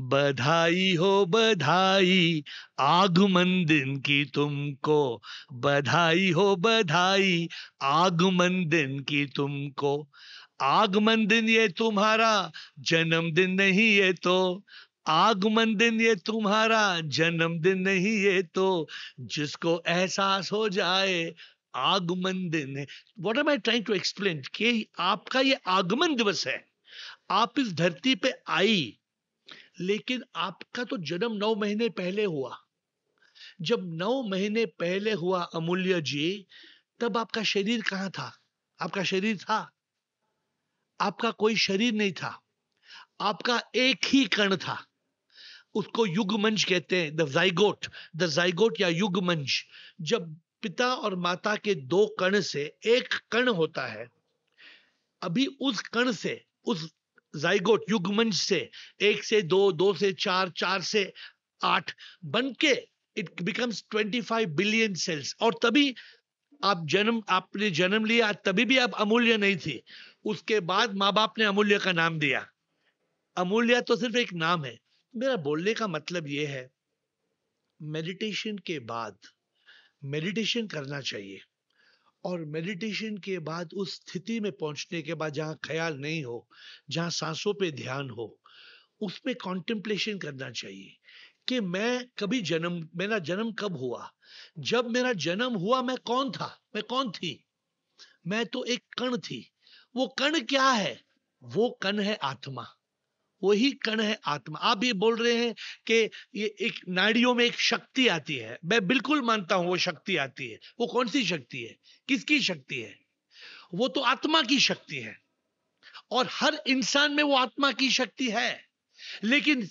बधाई हो बधाई, आगमन दिन की तुमको। बधाई हो बधाई, आगमन दिन की तुमको। आगमन दिन ये तुम्हारा, जन्मदिन नहीं ये तो। आगमन दिन ये तुम्हारा, जन्मदिन नहीं ये तो। जिसको एहसास हो जाए आगमन दिन है। What am I trying to explain, कि आपका ये आगमन दिवस है। आप इस धरती पे आई, लेकिन आपका तो जन्म 9 महीने पहले हुआ। जब 9 महीने पहले हुआ अमूल्य जी, तब आपका शरीर कहां था? आपका शरीर था? आपका कोई शरीर नहीं था। आपका एक ही कण था, उसको युगमंज कहते हैं, द जाइगोट या युगमंज। जब पिता और माता के 2 कण से एक कण होता है, अभी उस कण से, उस जाइगोट युगमंज से 1 से 2, 2 से 4, 4 से 8 बन के इट बिकम्स 25 बिलियन सेल्स। और तभी आपने जन्म लिया, तभी भी आप अमूल्य नहीं थी। उसके बाद माँ बाप ने अमूल्य का नाम दिया। अमूल्य तो सिर्फ एक नाम है। मेरा बोलने का मतलब यह है, मेडिटेशन के बाद, मेडिटेशन करना चाहिए, और मेडिटेशन के बाद उस स्थिति में पहुंचने के बाद जहां ख्याल नहीं हो, जहां सांसों पे ध्यान हो, उसमें कॉन्टेम्पलेशन करना चाहिए कि मेरा जन्म कब हुआ। जब मेरा जन्म हुआ, मैं कौन था, मैं कौन थी? मैं तो एक कण थी। वो कण क्या है? वो कण है आत्मा। वही कण है आत्मा। आप ये बोल रहे हैं कि ये एक नाड़ियों में एक शक्ति आती है, मैं बिल्कुल मानता हूं वो शक्ति आती है। वो कौन सी शक्ति है? किसकी शक्ति है? वो तो आत्मा की शक्ति है, और हर इंसान में वो आत्मा की शक्ति है। लेकिन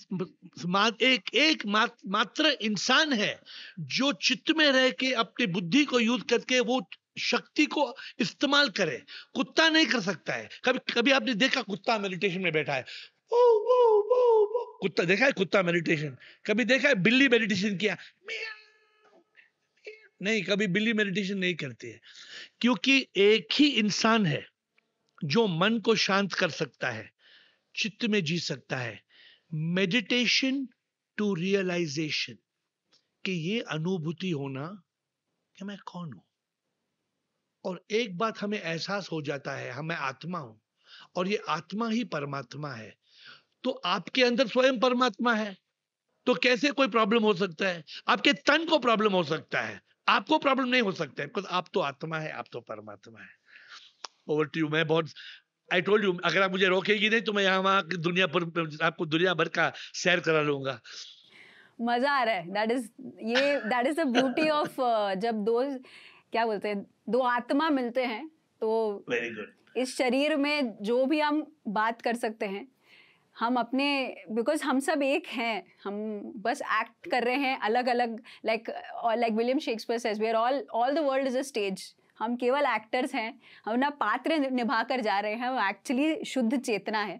मात्र इंसान है जो चित्त में रह के अपनी बुद्धि को यूज करके वो शक्ति को इस्तेमाल करे। कुत्ता नहीं कर सकता है। कभी कभी आपने देखा कुत्ता मेडिटेशन में बैठा है, वो वो वो कुत्ता देखा है? कुत्ता मेडिटेशन कभी देखा है? बिल्ली मेडिटेशन किया? नहीं, कभी बिल्ली मेडिटेशन नहीं करती है, क्योंकि एक ही इंसान है जो मन को शांत कर सकता है, चित्त में जी सकता है। मेडिटेशन टू रियलाइजेशन, कि ये अनुभूति होना कि मैं कौन हूं। और एक बात हमें एहसास हो जाता है, मैं आत्मा हूं, और ये आत्मा ही परमात्मा है। तो आपके अंदर स्वयं परमात्मा है, तो कैसे कोई प्रॉब्लम हो सकता है? आपके तन को प्रॉब्लम हो सकता है, आपको प्रॉब्लम नहीं हो सकता है, बिकॉज आप तो आत्मा है, आप तो परमात्मा है। Over to you. मैं बहुत, आई टोल्ड यू, अगर आप मुझे रोकेगी नहीं तो मैं यहाँ वहां दुनिया पर आपको दुनिया भर का सैर करा लूंगा। मजा आ रहा है। That is the beauty of जब दो, क्या बोलते हैं, दो आत्मा मिलते हैं, तो वेरी गुड। इस शरीर में जो भी हम बात कर सकते हैं, हम अपने, बिकॉज हम सब एक हैं, हम बस एक्ट कर रहे हैं अलग अलग, like William Shakespeare says, we are all the world is a stage. हम केवल एक्टर्स हैं, हम ना पात्र निभा कर जा रहे हैं, वो एक्चुअली शुद्ध चेतना है।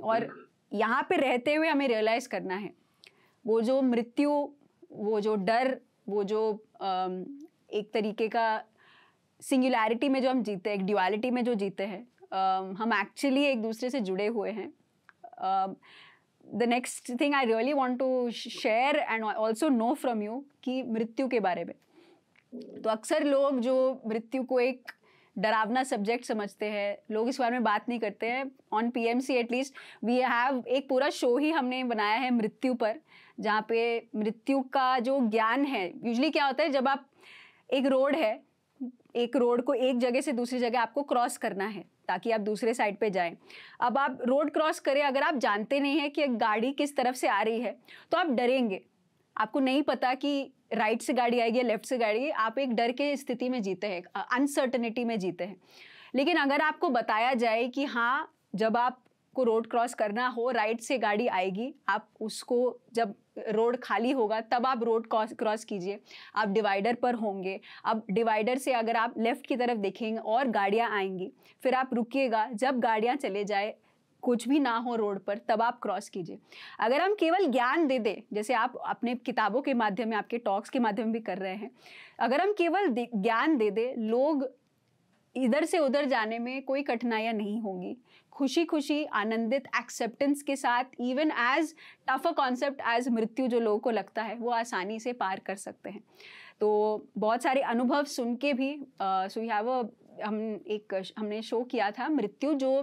और यहाँ पे रहते हुए हमें रियलाइज करना है, वो जो मृत्यु, वो जो डर, वो जो एक तरीके का सिंगुलैरिटी में जो हम जीते हैं, एक ड्युअलिटी में जो जीते हैं, हम एक्चुअली एक दूसरे से जुड़े हुए हैं. The next thing I really want to share and also know from you कि मृत्यु के बारे में. तो अक्सर लोग जो मृत्यु को एक डरावना सब्जेक्ट समझते हैं, लोग इस बारे में बात नहीं करते हैं. On PMC at least we have एक पूरा शो ही हमने बनाया है मृत्यु पर, जहाँ पे मृत्यु का जो ज्ञान है. यूजुअली क्या होता है, जब आप एक रोड है, एक रोड को एक जगह से दूसरी जगह आपको क्रॉस करना है ताकि आप दूसरे साइड पे जाएं. अब आप रोड क्रॉस करें, अगर आप जानते नहीं हैं कि गाड़ी किस तरफ से आ रही है तो आप डरेंगे. आपको नहीं पता कि राइट से गाड़ी आएगी या लेफ्ट से गाड़ी, आप एक डर के स्थिति में जीते हैं, अनसर्टनिटी में जीते हैं. लेकिन अगर आपको बताया जाए कि हाँ, जब आपको रोड क्रॉस करना हो, राइट से गाड़ी आएगी, आप उसको, जब रोड खाली होगा तब आप रोड क्रॉस कीजिए, आप डिवाइडर पर होंगे. अब डिवाइडर से अगर आप लेफ्ट की तरफ देखेंगे और गाड़ियाँ आएंगी, फिर आप रुकिएगा, जब गाड़ियाँ चले जाए, कुछ भी ना हो रोड पर, तब आप क्रॉस कीजिए. अगर हम केवल ज्ञान दे दें, जैसे आप अपने किताबों के माध्यम में, आपके टॉक्स के माध्यम भी कर रहे हैं, अगर हम केवल ज्ञान दे दें, लोग इधर से उधर जाने में कोई कठिनाइयाँ नहीं होंगी. खुशी खुशी, आनंदित, एक्सेप्टेंस के साथ, even as tough a concept as मृत्यु जो लोगों को लगता है, वो आसानी से पार कर सकते हैं. तो बहुत सारे अनुभव सुन के भी सो वी हैव हमने शो किया था मृत्यु, जो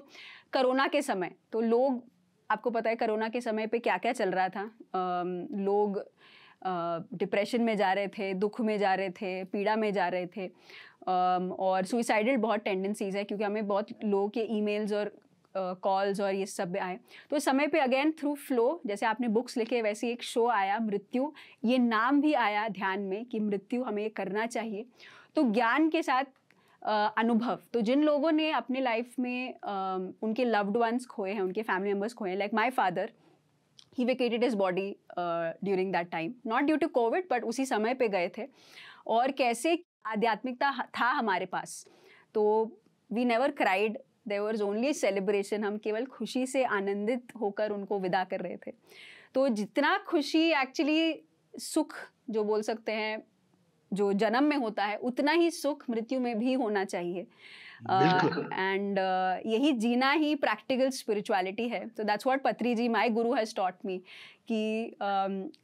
कोरोना के समय. तो लोग, आपको पता है कोरोना के समय पे क्या क्या चल रहा था. लोग डिप्रेशन में जा रहे थे, दुख में जा रहे थे, पीड़ा में जा रहे थे, और सुइसाइडल बहुत टेंडेंसीज है, क्योंकि हमें बहुत लोगों के ईमेल्स और कॉल्स और ये सब आए. तो इस समय पे अगेन थ्रू फ्लो, जैसे आपने बुक्स लिखे वैसे एक शो आया मृत्यु. ये नाम भी आया ध्यान में कि मृत्यु हमें करना चाहिए. तो ज्ञान के साथ अनुभव. तो जिन लोगों ने अपने लाइफ में उनके लव्ड वंस खोए हैं, उनके फैमिली मेम्बर्स खोए हैं, like my father, he vacated his body during that time, not due to Covid, but उसी समय पे गए थे. और कैसे आध्यात्मिकता था हमारे पास, तो we never cried, there was only celebration. हम केवल खुशी से आनंदित होकर उनको विदा कर रहे थे. तो जितना खुशी, एक्चुअली सुख जो बोल सकते हैं, जो जन्म में होता है, उतना ही सुख मृत्यु में भी होना चाहिए. एंड यही जीना ही प्रैक्टिकल स्पिरिचुअलिटी है. तो दैट्स व्हाट पत्री जी, my Guru, has taught me कि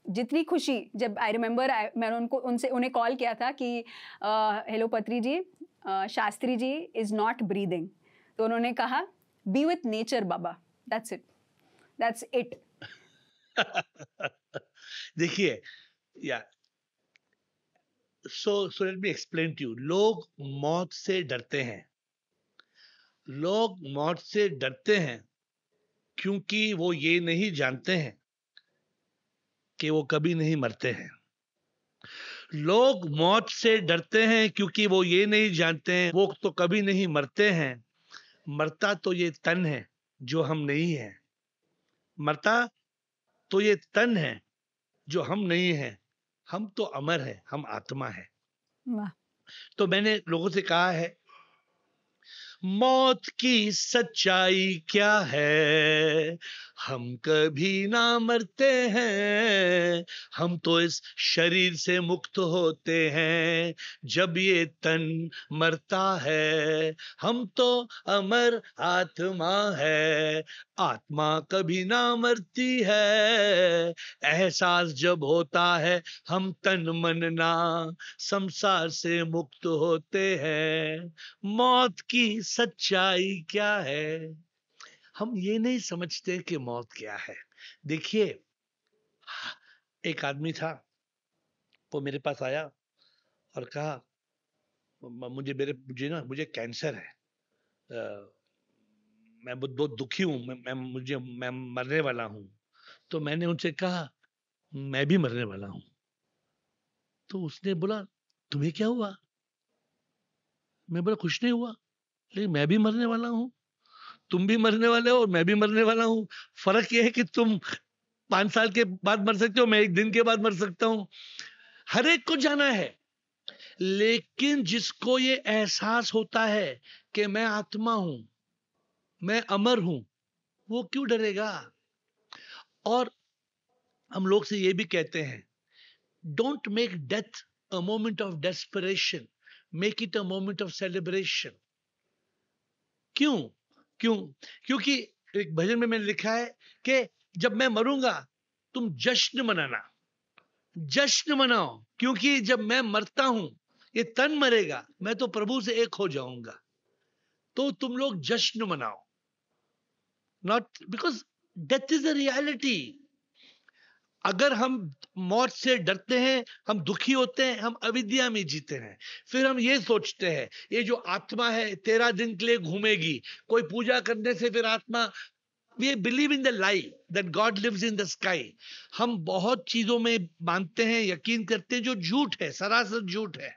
जितनी खुशी, जब आई रिमेंबर मैंने उन्हें कॉल किया था कि hello Patri ji, Shastri ji is not breathing. तो उन्होंने कहा, बी विथ नेचर बाबा, दैट्स इट, दैट्स इट. देखिए, yeah so let me explain to you. लोग मौत से डरते हैं. लोग मौत से डरते हैं क्योंकि वो ये नहीं जानते हैं कि वो कभी नहीं मरते हैं. लोग मौत से डरते हैं क्योंकि वो ये नहीं जानते हैं वो तो कभी नहीं मरते हैं. मरता तो ये तन है जो हम नहीं हैं. मरता तो ये तन है जो हम नहीं हैं. हम तो अमर है, हम आत्मा है. वाह. तो मैंने लोगों से कहा है, मौत की सच्चाई क्या है, हम कभी ना मरते हैं. हम तो इस शरीर से मुक्त होते हैं जब ये तन मरता है. हम तो अमर आत्मा है, आत्मा कभी ना मरती है. एहसास जब होता है हम तन मन ना संसार से मुक्त होते हैं. मौत की सच्चाई क्या है. हम ये नहीं समझते कि मौत क्या है. देखिए, एक आदमी था, वो मेरे पास आया और कहा, मुझे कैंसर है, मैं बहुत दुखी हूं, मैं मरने वाला हूं. तो मैंने उनसे कहा, मैं भी मरने वाला हूं. तो उसने बोला, तुम्हें क्या हुआ. मैं बोला, कुछ नहीं हुआ, लेकिन मैं भी मरने वाला हूं. तुम भी मरने वाले हो और मैं भी मरने वाला हूं. फर्क यह है कि तुम 5 साल के बाद मर सकते हो, मैं 1 दिन के बाद मर सकता हूं. हर एक को जाना है. लेकिन जिसको ये एहसास होता है कि मैं आत्मा हूं, मैं अमर हूं, वो क्यों डरेगा. और हम लोग से ये भी कहते हैं, don't make death a moment of desperation, make it a moment of celebration. क्यों. क्यों? क्योंकि एक भजन में मैंने लिखा है कि जब मैं मरूंगा तुम जश्न मनाना, जश्न मनाओ, क्योंकि जब मैं मरता हूं, ये तन मरेगा, मैं तो प्रभु से एक हो जाऊंगा, तो तुम लोग जश्न मनाओ। Not because death is a reality. अगर हम मौत से डरते हैं, हम दुखी होते हैं, हम अविद्या में जीते हैं, फिर हम ये सोचते हैं ये जो आत्मा है 13 दिन के लिए घूमेगी, कोई पूजा करने से फिर आत्मा, we believe in the lie that God lives in the sky। हम बहुत चीजों में मानते हैं, यकीन करते हैं जो झूठ है, सरासर झूठ है।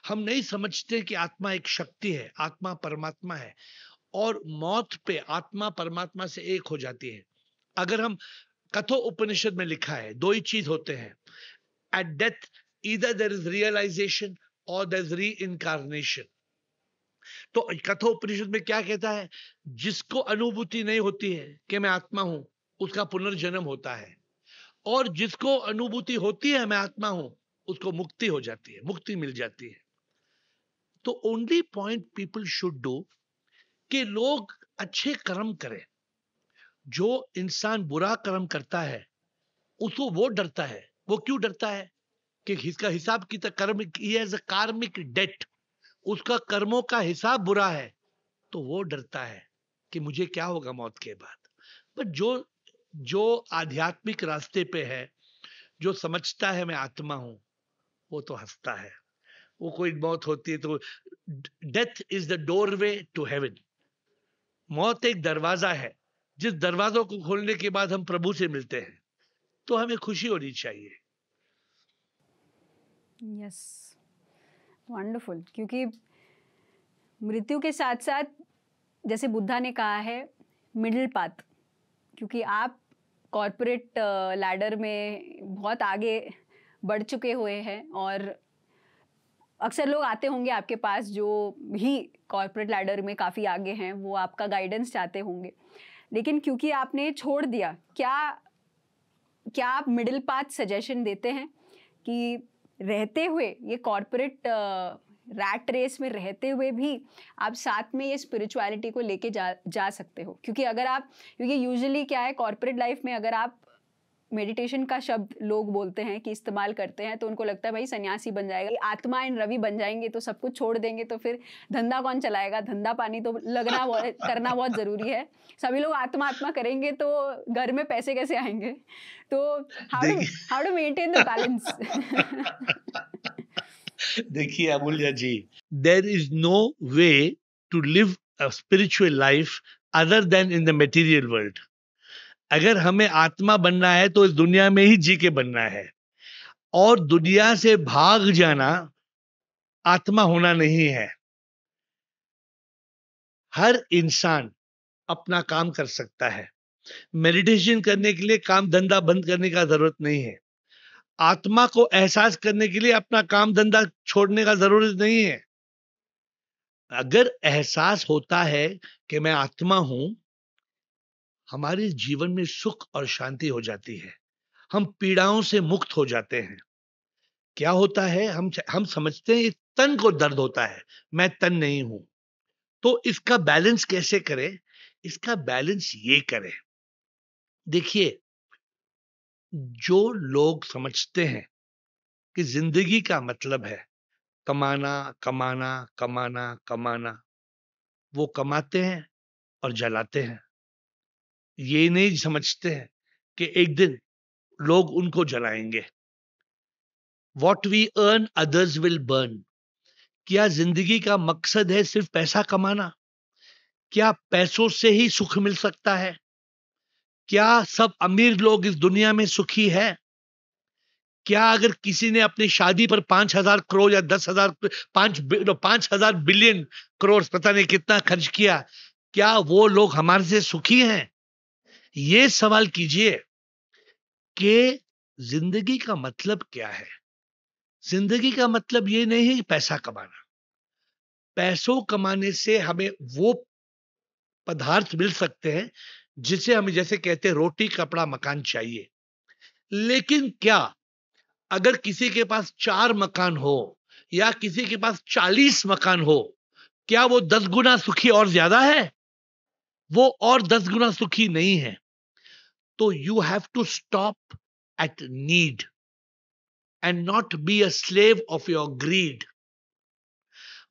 हम नहीं समझते कि आत्मा एक शक्ति है, आत्मा परमात्मा है, और मौत पे आत्मा परमात्मा से एक हो जाती है। अगर हम कथो उपनिषद में लिखा है, दो ही चीज होते हैं at death, either there is realization और देयर इज री-इनकार्नेशन। तो कठोपनिषद में क्या कहता है? जिसको अनुभूति नहीं होती है कि मैं आत्मा हूं, उसका पुनर्जन्म होता है, और जिसको अनुभूति होती है मैं आत्मा हूं, उसको मुक्ति हो जाती है, मुक्ति मिल जाती है। तो only point people should do कि लोग अच्छे कर्म करें। जो इंसान बुरा कर्म करता है उसको वो डरता है। वो क्यों डरता है? कि इसका हिसाब की कर्म, ही हैज अ कार्मिक डेट, उसका कर्मों का हिसाब बुरा है, तो वो डरता है कि मुझे क्या होगा मौत के बाद। पर जो जो आध्यात्मिक रास्ते पे है, जो समझता है मैं आत्मा हूं, वो तो हंसता है। वो कोई मौत होती है तो death is the doorway to heaven. मौत एक दरवाजा है, जिस दरवाजों को खोलने के बाद हम प्रभु से मिलते हैं, तो हमें खुशी होनी चाहिए। Yes, wonderful. क्योंकि मृत्यु के साथ साथ, जैसे बुद्धा ने कहा है, मिडिल पाथ। क्योंकि आप कॉर्पोरेट लैडर में बहुत आगे बढ़ चुके हुए हैं, और अक्सर लोग आते होंगे आपके पास जो भी कॉर्पोरेट लैडर में काफ़ी आगे हैं, वो आपका गाइडेंस चाहते होंगे। लेकिन क्योंकि आपने छोड़ दिया, क्या आप मिडिल पाथ सजेशन देते हैं कि रहते हुए ये कॉर्पोरेट रैट रेस में रहते हुए भी आप साथ में ये स्पिरिचुअलिटी को लेके जा सकते हो? क्योंकि यूजुअली क्या है, कॉर्पोरेट लाइफ में अगर आप मेडिटेशन का शब्द लोग बोलते हैं कि इस्तेमाल करते हैं, तो उनको लगता है भाई सन्यासी बन जाएगा, आत्मा इन रवि बन जाएंगे, तो सब कुछ छोड़ देंगे, तो फिर धंधा कौन चलाएगा? धंधा पानी तो करना बहुत ज़रूरी है। सभी लोग आत्मा करेंगे तो घर में पैसे कैसे आएंगे? तो how to maintain the balance? देखिए Amulya ji, there is no way to live a spiritual life other than in the material world. अगर हमें आत्मा बनना है तो इस दुनिया में ही जी के बनना है, और दुनिया से भाग जाना आत्मा होना नहीं है। हर इंसान अपना काम कर सकता है। मेडिटेशन करने के लिए काम धंधा बंद करने का जरूरत नहीं है। आत्मा को एहसास करने के लिए अपना काम धंधा छोड़ने का जरूरत नहीं है। अगर एहसास होता है कि मैं आत्मा हूं, हमारे जीवन में सुख और शांति हो जाती है। हम पीड़ाओं से मुक्त हो जाते हैं। क्या होता है, हम समझते हैं तन को दर्द होता है, मैं तन नहीं हूं। तो इसका बैलेंस कैसे करें? इसका बैलेंस ये करें, देखिए, जो लोग समझते हैं कि जिंदगी का मतलब है कमाना कमाना कमाना कमाना, वो कमाते हैं और जलाते हैं। ये नहीं समझते हैं कि एक दिन लोग उनको जलाएंगे। What we earn others will burn. क्या जिंदगी का मकसद है सिर्फ पैसा कमाना? क्या पैसों से ही सुख मिल सकता है? क्या सब अमीर लोग इस दुनिया में सुखी है? क्या अगर किसी ने अपनी शादी पर 5,000 करोड़ या 10,000, 5,000 बिलियन करोड़, पता नहीं कितना खर्च किया, क्या वो लोग हमारे से सुखी हैं? ये सवाल कीजिए कि जिंदगी का मतलब क्या है। जिंदगी का मतलब ये नहीं है पैसा कमाना। पैसों कमाने से हमें वो पदार्थ मिल सकते हैं जिसे हम जैसे कहते हैं रोटी कपड़ा मकान चाहिए। लेकिन क्या अगर किसी के पास 4 मकान हो या किसी के पास 40 मकान हो, क्या वो 10 गुना सुखी और ज्यादा है? वो और 10 गुना सुखी नहीं है। तो you have to stop at need and not be a slave of your greed.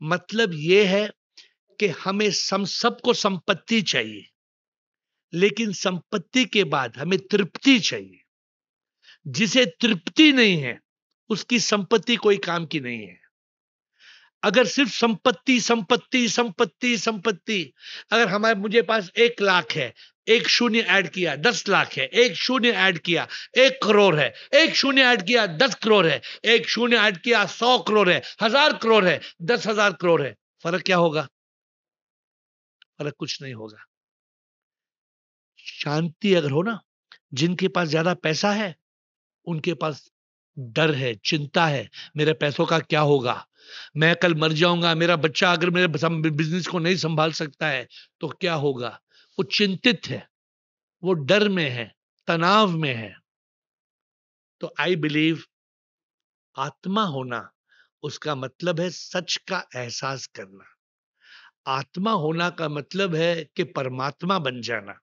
मतलब ये है कि हमें सबको संपत्ति चाहिए, लेकिन संपत्ति के बाद हमें तृप्ति चाहिए। जिसे तृप्ति नहीं है उसकी संपत्ति कोई काम की नहीं है। अगर सिर्फ संपत्ति संपत्ति संपत्ति संपत्ति, अगर मुझे पास 1 लाख है, एक शून्य ऐड किया 10 लाख है, एक शून्य ऐड किया 1 करोड़ है, एक शून्य ऐड किया 10 करोड़ है, एक शून्य ऐड किया 100 करोड़ है, 1000 करोड़ है, 10,000 करोड़ है, फर्क क्या होगा? फर्क कुछ नहीं होगा। शांति अगर हो ना, जिनके पास ज्यादा पैसा है उनके पास डर है, चिंता है, मेरे पैसों का क्या होगा, मैं कल मर जाऊंगा, मेरा बच्चा अगर मेरे बिजनेस को नहीं संभाल सकता है तो क्या होगा। वो चिंतित है, वो डर में है, तनाव में है। तो आई बिलीव आत्मा होना उसका मतलब है सच का एहसास करना। आत्मा होना का मतलब है कि परमात्मा बन जाना।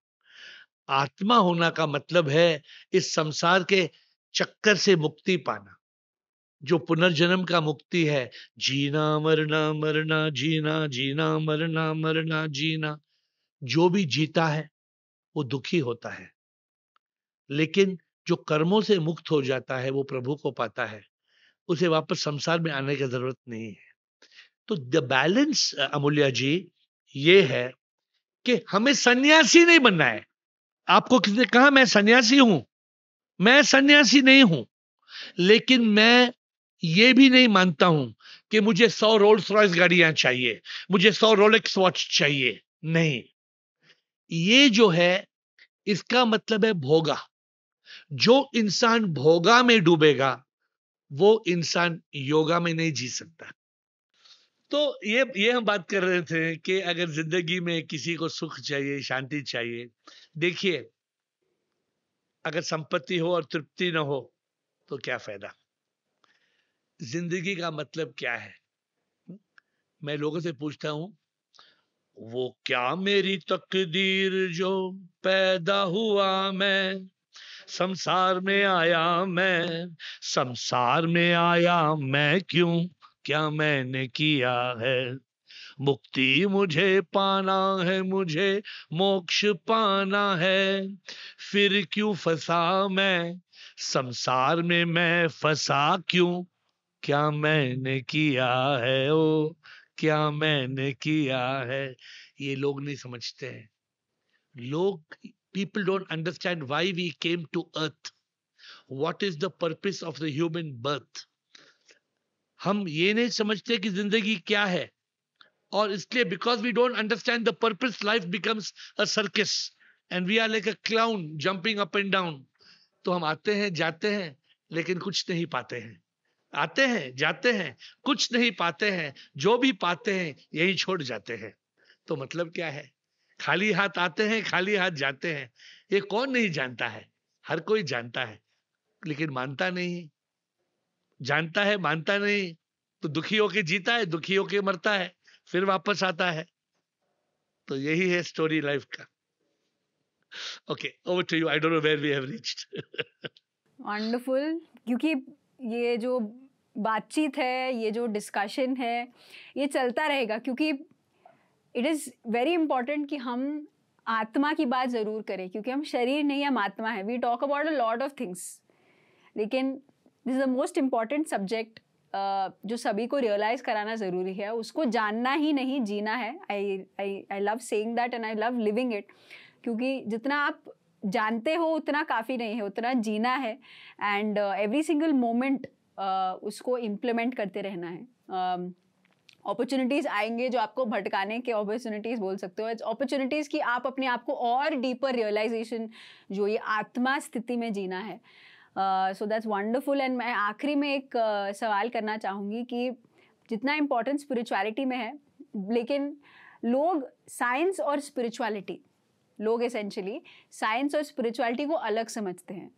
आत्मा होना का मतलब है इस संसार के चक्कर से मुक्ति पाना, जो पुनर्जन्म का मुक्ति है। जीना मरना मरना जीना, जीना मरना मरना जीना। जो भी जीता है वो दुखी होता है, लेकिन जो कर्मों से मुक्त हो जाता है वो प्रभु को पाता है, उसे वापस संसार में आने की जरूरत नहीं है। तो द बैलेंस अमूल्या जी ये है कि हमें सन्यासी नहीं बनना है। आपको किसने कहा मैं सन्यासी हूं? मैं सन्यासी नहीं हूं, लेकिन मैं ये भी नहीं मानता हूं कि मुझे 100 रोल्स रॉयस गाड़ियां चाहिए, मुझे 100 रोलेक्स वॉच चाहिए। नहीं, ये जो है इसका मतलब है भोगा। जो इंसान भोगा में डूबेगा वो इंसान योगा में नहीं जी सकता। तो ये हम बात कर रहे थे कि अगर जिंदगी में किसी को सुख चाहिए, शांति चाहिए, देखिए अगर संपत्ति हो और तृप्ति ना हो तो क्या फायदा। जिंदगी का मतलब क्या है? मैं लोगों से पूछता हूं, वो क्या मेरी तकदीर जो पैदा हुआ मैं, संसार में आया मैं, संसार में आया मैं क्यों, क्या मैंने किया है। मुक्ति मुझे पाना है, मुझे मोक्ष पाना है, फिर क्यों फंसा मैं संसार में, मैं फंसा क्यों, क्या मैंने किया है, ओ क्या मैंने किया है। ये लोग नहीं समझते हैं। लोग, people don't understand why we came to earth, what is the purpose of the human birth। हम ये नहीं समझते कि जिंदगी क्या है, और इसलिए because we don't understand the purpose, life becomes a circus and we are like a clown jumping up and down। तो हम आते हैं जाते हैं लेकिन कुछ नहीं पाते हैं, आते हैं जाते हैं कुछ नहीं पाते हैं, जो भी पाते हैं यही छोड़ जाते हैं। तो मतलब क्या है? खाली हाथ आते हैं, खाली हाथ जाते हैं। ये कौन नहीं जानता है? हर कोई जानता है, लेकिन मानता नहीं। जानता है मानता नहीं, तो दुखी होके जीता है, दुखी होके मरता है, फिर वापस आता है। तो यही है स्टोरी लाइफ का। Okay, over to you. I don't know where we have reached. Wonderful, क्योंकि ये जो बातचीत है, ये जो डिस्कशन है, ये चलता रहेगा, क्योंकि इट इज़ वेरी इंपॉर्टेंट कि हम आत्मा की बात ज़रूर करें, क्योंकि हम शरीर नहीं, हम आत्मा है। We talk about a lot of things, लेकिन this is the most important subject जो सभी को रियलाइज़ कराना ज़रूरी है। उसको जानना ही नहीं, जीना है। I love saying that and I love living it, क्योंकि जितना आप जानते हो उतना काफ़ी नहीं है, उतना जीना है। एंड एवरी सिंगल मोमेंट उसको इम्प्लीमेंट करते रहना है। अपॉर्चुनिटीज़ आएंगे जो आपको भटकाने के अपॉर्चुनिटीज़ बोल सकते हो, अपॉर्चुनिटीज़ की आप अपने आप को और डीपर रियलाइजेशन, जो ये आत्मा स्थिति में जीना है। So that's wonderful. एंड मैं आखिरी में एक सवाल करना चाहूँगी कि जितना इम्पोर्टेंस स्पिरिचुअलिटी में है, लेकिन लोग साइंस और स्पिरिचुअलिटी, लोग एसेंशियली साइंस और स्पिरिचुअलिटी को अलग समझते हैं।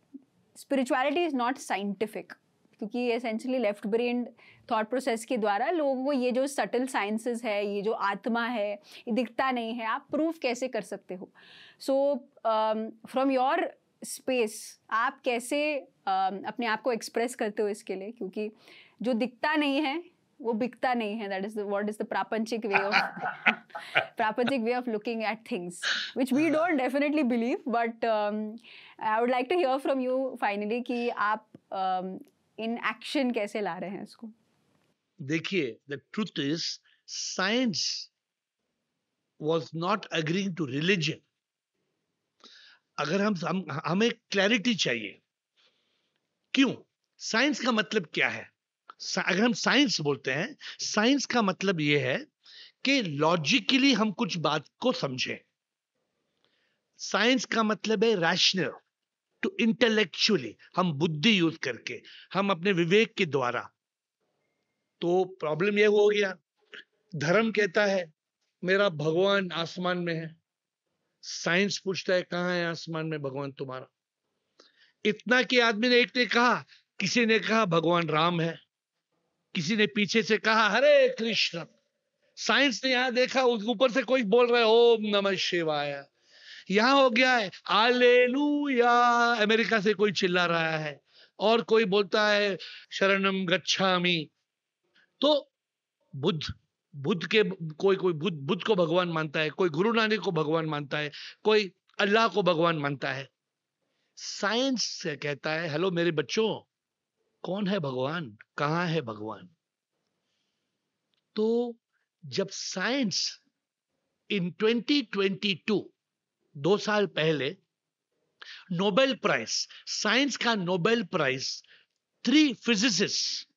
स्पिरिचुअलिटी इज़ नॉट साइंटिफिक, क्योंकि essentially left brain thought process के द्वारा लोगों को ये जो सटल साइंसेस है, ये जो आत्मा है, ये दिखता नहीं है, आप प्रूव कैसे कर सकते हो? सो फ्रॉम योर स्पेस आप कैसे अपने आप को एक्सप्रेस करते हो इसके लिए? क्योंकि जो दिखता नहीं है वो बिकता नहीं है. That is what is the प्रापंचिक way of looking at things which we don't definitely believe, but I would like to hear from you finally कि आप इन एक्शन कैसे ला रहे हैं इसको? देखिए, the truth is science was not agreeing to religion. अगर हमें क्लैरिटी चाहिए, क्यों? साइंस का मतलब क्या है? अगर हम साइंस बोलते हैं, साइंस का मतलब यह है कि लॉजिकली हम कुछ बात को समझें. साइंस का मतलब है रैशनल टू इंटेलेक्चुअली, हम बुद्धि यूज करके, हम अपने विवेक के द्वारा. तो प्रॉब्लम यह हो गया, धर्म कहता है मेरा भगवान आसमान में है, साइंस पूछता है कहां है आसमान में भगवान तुम्हारा? इतना कि आदमी ने, एक ने कहा, किसी ने कहा भगवान राम है, किसी ने पीछे से कहा हरे कृष्ण. साइंस ने यहां देखा, ऊपर से कोई बोल रहा है ओम नमः शिवाय. यहां हो गया है हालेलुया, अमेरिका से कोई चिल्ला रहा है, और कोई बोलता है शरणम गच्छामि. तो बुद्ध के कोई बुद्ध को भगवान मानता है, कोई गुरु नानक को भगवान मानता है, कोई अल्लाह को भगवान मानता है. साइंस से कहता है हेलो मेरे बच्चों, कौन है भगवान, कहां है भगवान? तो जब साइंस इन 2022, 2 साल पहले, नोबेल प्राइज, साइंस का नोबेल प्राइज 3 फिजिसिस्ट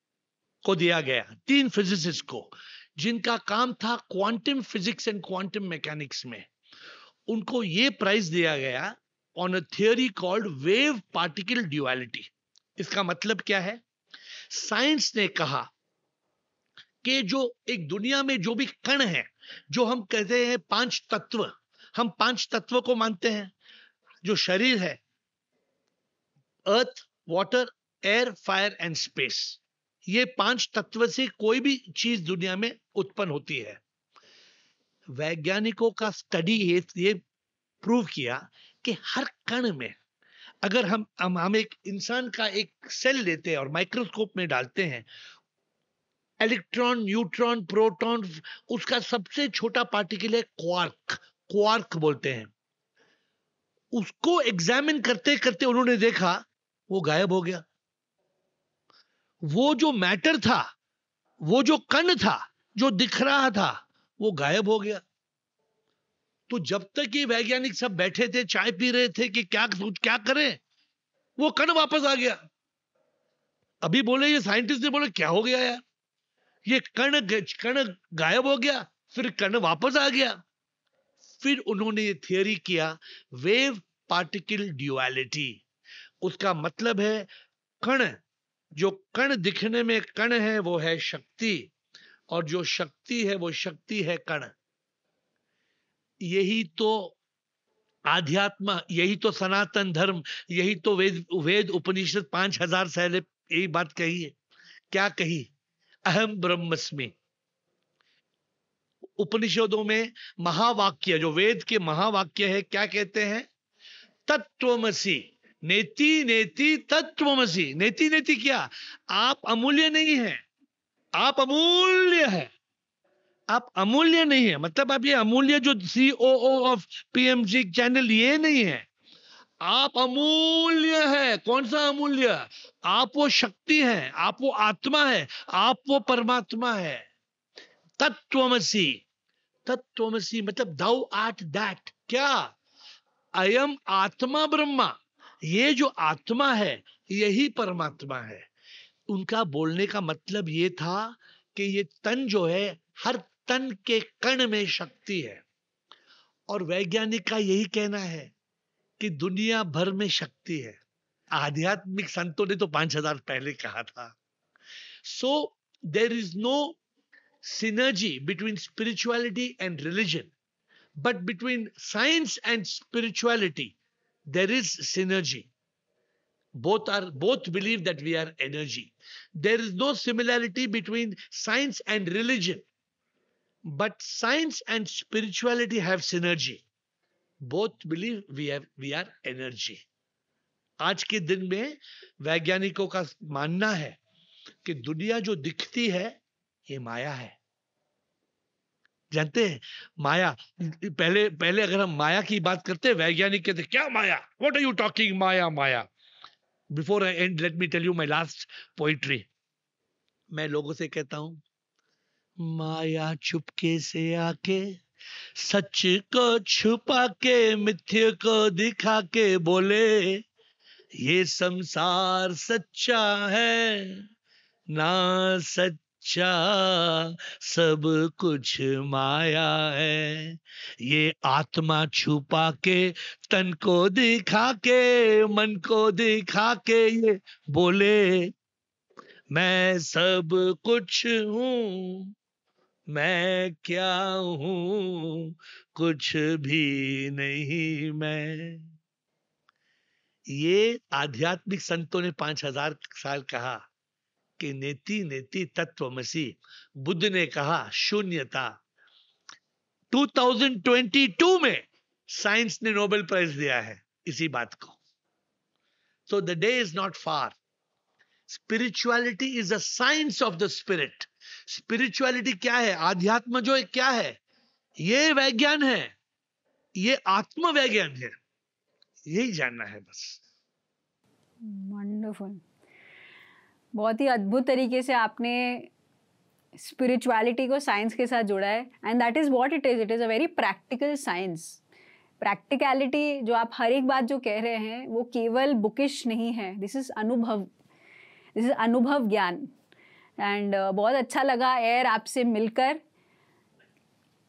को दिया गया, 3 फिजिसिस्ट को, जिनका काम था quantum physics and quantum mechanics में. उनको यह प्राइज दिया गया on a theory called wave particle duality. इसका मतलब क्या है? साइंस ने कहा कि जो एक दुनिया में जो भी कण है, जो हम कहते हैं 5 तत्व, हम 5 तत्व को मानते हैं. जो शरीर है, earth, water, air, fire and space, ये 5 तत्व से कोई भी चीज दुनिया में उत्पन्न होती है. वैज्ञानिकों का स्टडी ये प्रूव किया कि हर कण में, अगर हम एक इंसान का एक सेल लेते हैं और माइक्रोस्कोप में डालते हैं, इलेक्ट्रॉन, न्यूट्रॉन, प्रोटॉन, उसका सबसे छोटा पार्टिकल है क्वार्क, क्वार्क बोलते हैं. उसको एग्जामिन करते करते उन्होंने देखा वो गायब हो गया. वो जो मैटर था, वो जो कण था, जो दिख रहा था, वो गायब हो गया. तो जब तक ये वैज्ञानिक सब बैठे थे, चाय पी रहे थे कि क्या करें, वो कण वापस आ गया. अभी बोले ये साइंटिस्ट ने बोले क्या हो गया यार, ये कण गायब हो गया, फिर कण वापस आ गया. फिर उन्होंने ये थियरी किया वेव पार्टिकल ड्यूअलिटी. उसका मतलब है कण, जो कण दिखने में कण है वो है शक्ति, और जो शक्ति है वो शक्ति है कण. यही तो आध्यात्म, यही तो सनातन धर्म, यही तो वेद उपनिषद 5000 पहले यही बात कही है. क्या कही? अहम ब्रह्मस्मि. उपनिषदों में महावाक्य, जो वेद के महावाक्य है, क्या कहते हैं? तत्वमसि, नेति नेति तत्वमसि. नेति नेति क्या? आप अमूल्य नहीं है, आप अमूल्य है. आप अमूल्य नहीं है मतलब आप ये अमूल्य जो COO ऑफ PMG चैनल, ये नहीं है. आप अमूल्य है. कौन सा अमूल्य? आप वो शक्ति है, आप वो आत्मा है, आप वो परमात्मा है. तत्वमसि, तत्वमसि मतलब दाउ आर्ट दैट. क्या? अयम आत्मा ब्रह्मा. ये जो आत्मा है यही परमात्मा है. उनका बोलने का मतलब ये था कि ये तन जो है, हर तन के कण में शक्ति है. और वैज्ञानिक का यही कहना है कि दुनिया भर में शक्ति है. आध्यात्मिक संतों ने तो 5000 पहले कहा था. So there is no synergy between spirituality and religion, but between science and spirituality there is synergy. both believe that we are energy. There is no similarity between science and religion, but science and spirituality have synergy. Both believe we are energy. आज के दिन में वैज्ञानिकों का मानना है कि दुनिया जो दिखती है ये माया है. जानते हैं माया, पहले अगर हम माया की बात करते, वैज्ञानिक कहते क्या माया, व्हाट आर यू टॉकिंग, माया माया. Before I end, let me tell you my last poetry. मैं लोगों से कहता हूं, माया चुपके से आके सच को छुपा के मिथ्य को दिखा के बोले ये संसार सच्चा है ना सच्चा सब कुछ माया है. ये आत्मा छुपा के तन को दिखा के मन को दिखा के ये बोले मैं सब कुछ हूं, मैं क्या हूं, कुछ भी नहीं मैं. ये आध्यात्मिक संतों ने 5000 साल कहा कि नेति नेति तत्वमसि. बुद्ध ने कहा शून्यता. 2022 में साइंस ने नोबेल प्राइज दिया है इसी बात को. So the day is not far. Spirituality is a science of the spirit. Spirituality क्या है, आध्यात्म जो है क्या है, ये वैज्ञान है, ये आत्म वैज्ञान है. यही जानना है बस. वंडरफुल. बहुत ही अद्भुत तरीके से आपने स्पिरिचुअलिटी को साइंस के साथ जोड़ा है, and that is what it is a very practical science. Practicality जो आप हर एक बात जो कह रहे हैं वो केवल बुकिश नहीं है. दिस इज अनुभव ज्ञान. एंड बहुत अच्छा लगा एयर आपसे मिलकर.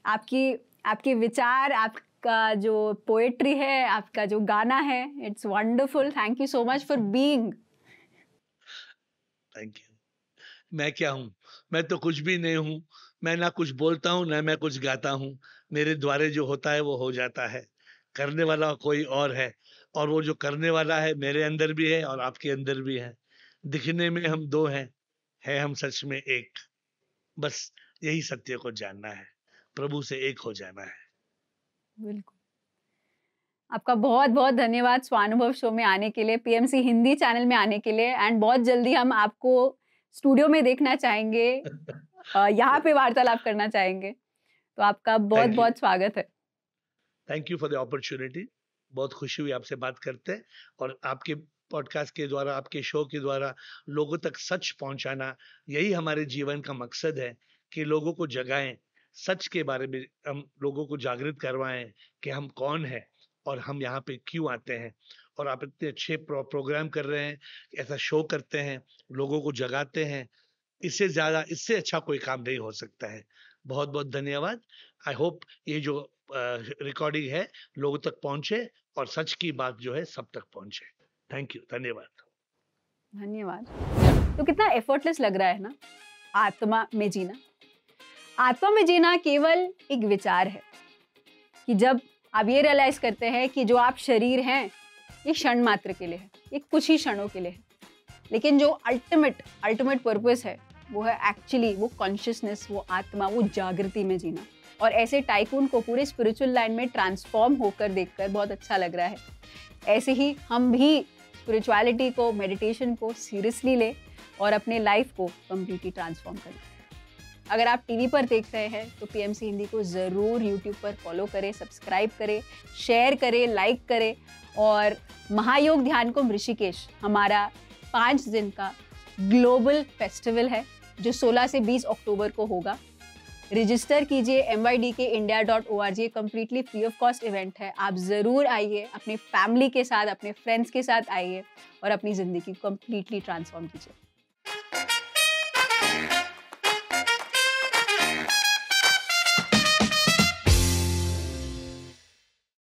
आपके विचार, आपका जो पोएट्री है, आपका जो गाना है, it's wonderful. Thank you so much for being. Thank you. मैं क्या हूं, मैं तो कुछ भी नहीं हूं. मैं ना कुछ बोलता हूं ना मैं कुछ गाता हूं. मेरे द्वारे जो होता है वो हो जाता है. करने वाला कोई और है, और वो जो करने वाला है मेरे अंदर भी है और आपके अंदर भी है. दिखने में हम दो हैं, है हम सच में एक. बस यही सत्य को जानना है, प्रभु से एक हो जाना है. बिल्कुल. आपका बहुत बहुत धन्यवाद स्वानुभव शो में आने के लिए, पीएमसी हिंदी चैनल में आने के लिए. एंड बहुत जल्दी हम आपको स्टूडियो में देखना चाहेंगे, यहाँ पे वार्तालाप करना चाहेंगे. तो आपका बहुत बहुत स्वागत है. Thank you for the opportunity. बहुत खुशी हुई आपसे बात करते हैं, और आपके पॉडकास्ट के द्वारा, आपके शो के द्वारा लोगों तक सच पहुंचाना, यही हमारे जीवन का मकसद है कि लोगों को जगाएं, सच के बारे में हम लोगों को जागृत करवाएं कि हम कौन हैं और हम यहाँ पे क्यों आते हैं. और आप इतने अच्छे प्रोग्राम कर रहे हैं, ऐसा शो करते हैं, लोगों को जगाते हैं. इससे ज्यादा, इससे अच्छा कोई काम नहीं हो सकता है. बहुत बहुत धन्यवाद. आई होप ये जो रिकॉर्डिंग है लोगों तक पहुंचे और सच की बात जो है सब तक पहुंचे. Thank you. धन्यवाद. तो कितना एफर्टलेस लग रहा है ना आत्मा में जीना. आत्मा में जीना केवल एक विचार है कि जब आप ये रियलाइज करते हैं कि जो आप शरीर हैं ये क्षण मात्र के लिए है, ये कुछ ही क्षणों के लिए है, लेकिन जो अल्टीमेट पर्पस है वो है एक्चुअली वो कॉन्शियसनेस, वो आत्मा, वो जागृति में जीना. और ऐसे टाइकून को पूरे स्पिरिचुअल लाइन में ट्रांसफॉर्म होकर देखकर बहुत अच्छा लग रहा है. ऐसे ही हम भी स्पिरिचुअलिटी को, मेडिटेशन को सीरियसली ले और अपने लाइफ को कम्प्लीटली ट्रांसफॉर्म करें. अगर आप टीवी पर देख रहे हैं तो पीएमसी हिंदी को ज़रूर यूट्यूब पर फॉलो करें, सब्सक्राइब करें, शेयर करें, लाइक करें. और महायोग ध्यान कुंभ ऋषिकेश हमारा 5 दिन का ग्लोबल फेस्टिवल है जो 16 से 20 अक्टूबर को होगा. रजिस्टर कीजिए mydkindia.org. Completely free of cost event है. आप ज़रूर आइए, अपनी फैमिली के साथ, अपने फ्रेंड्स के साथ आइए और अपनी ज़िंदगी को कम्प्लीटली ट्रांसफॉर्म कीजिए.